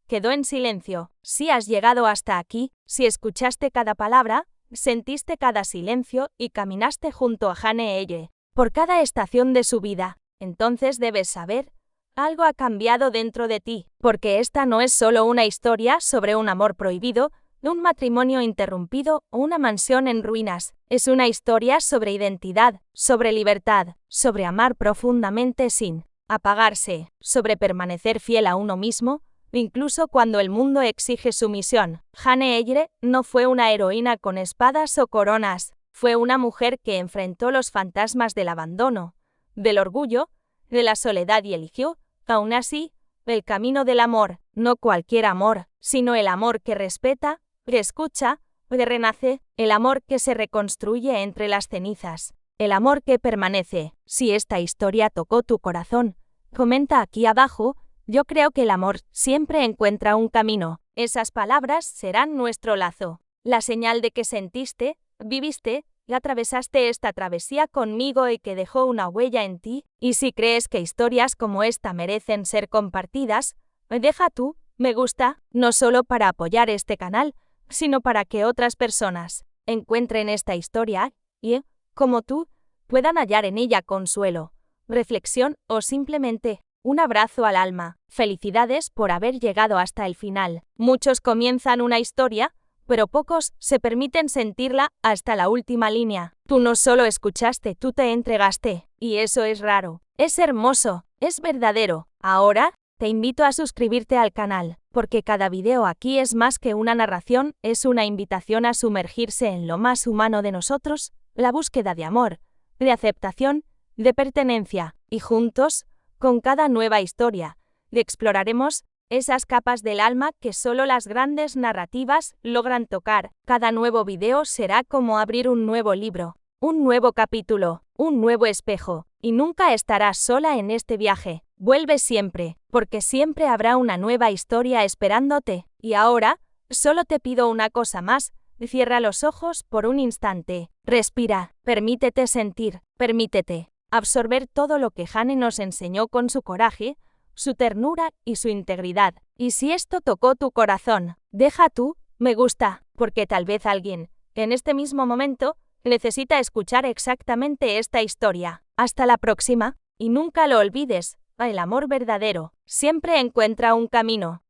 quedó en silencio. Si has llegado hasta aquí, si escuchaste cada palabra, sentiste cada silencio y caminaste junto a Jane Elle por cada estación de su vida, entonces debes saber, algo ha cambiado dentro de ti, porque esta no es solo una historia sobre un amor prohibido, un matrimonio interrumpido o una mansión en ruinas. Es una historia sobre identidad, sobre libertad, sobre amar profundamente sin apagarse, sobre permanecer fiel a uno mismo, incluso cuando el mundo exige sumisión. Jane Elle no fue una heroína con espadas o coronas, fue una mujer que enfrentó los fantasmas del abandono, del orgullo, de la soledad y eligió, aún así, el camino del amor, no cualquier amor, sino el amor que respeta, que escucha, que renace, el amor que se reconstruye entre las cenizas, el amor que permanece. Si esta historia tocó tu corazón, comenta aquí abajo. Yo creo que el amor siempre encuentra un camino. Esas palabras serán nuestro lazo, la señal de que sentiste, viviste y atravesaste esta travesía conmigo y que dejó una huella en ti. Y si crees que historias como esta merecen ser compartidas, deja tu me gusta, no solo para apoyar este canal, sino para que otras personas encuentren esta historia y, como tú, puedan hallar en ella consuelo, reflexión o simplemente un abrazo al alma. Felicidades por haber llegado hasta el final. Muchos comienzan una historia, pero pocos se permiten sentirla hasta la última línea. Tú no solo escuchaste, tú te entregaste. Y eso es raro. Es hermoso. Es verdadero. Ahora, te invito a suscribirte al canal, porque cada video aquí es más que una narración, es una invitación a sumergirse en lo más humano de nosotros, la búsqueda de amor, de aceptación, de pertenencia, y juntos, con cada nueva historia, exploraremos esas capas del alma que solo las grandes narrativas logran tocar. Cada nuevo video será como abrir un nuevo libro, un nuevo capítulo, un nuevo espejo, y nunca estarás sola en este viaje. Vuelve siempre, porque siempre habrá una nueva historia esperándote. Y ahora, solo te pido una cosa más. Cierra los ojos por un instante. Respira, permítete sentir, permítete absorber todo lo que Jane nos enseñó con su coraje, su ternura y su integridad. Y si esto tocó tu corazón, deja tu me gusta, porque tal vez alguien, en este mismo momento, necesita escuchar exactamente esta historia. Hasta la próxima, y nunca lo olvides, el amor verdadero siempre encuentra un camino.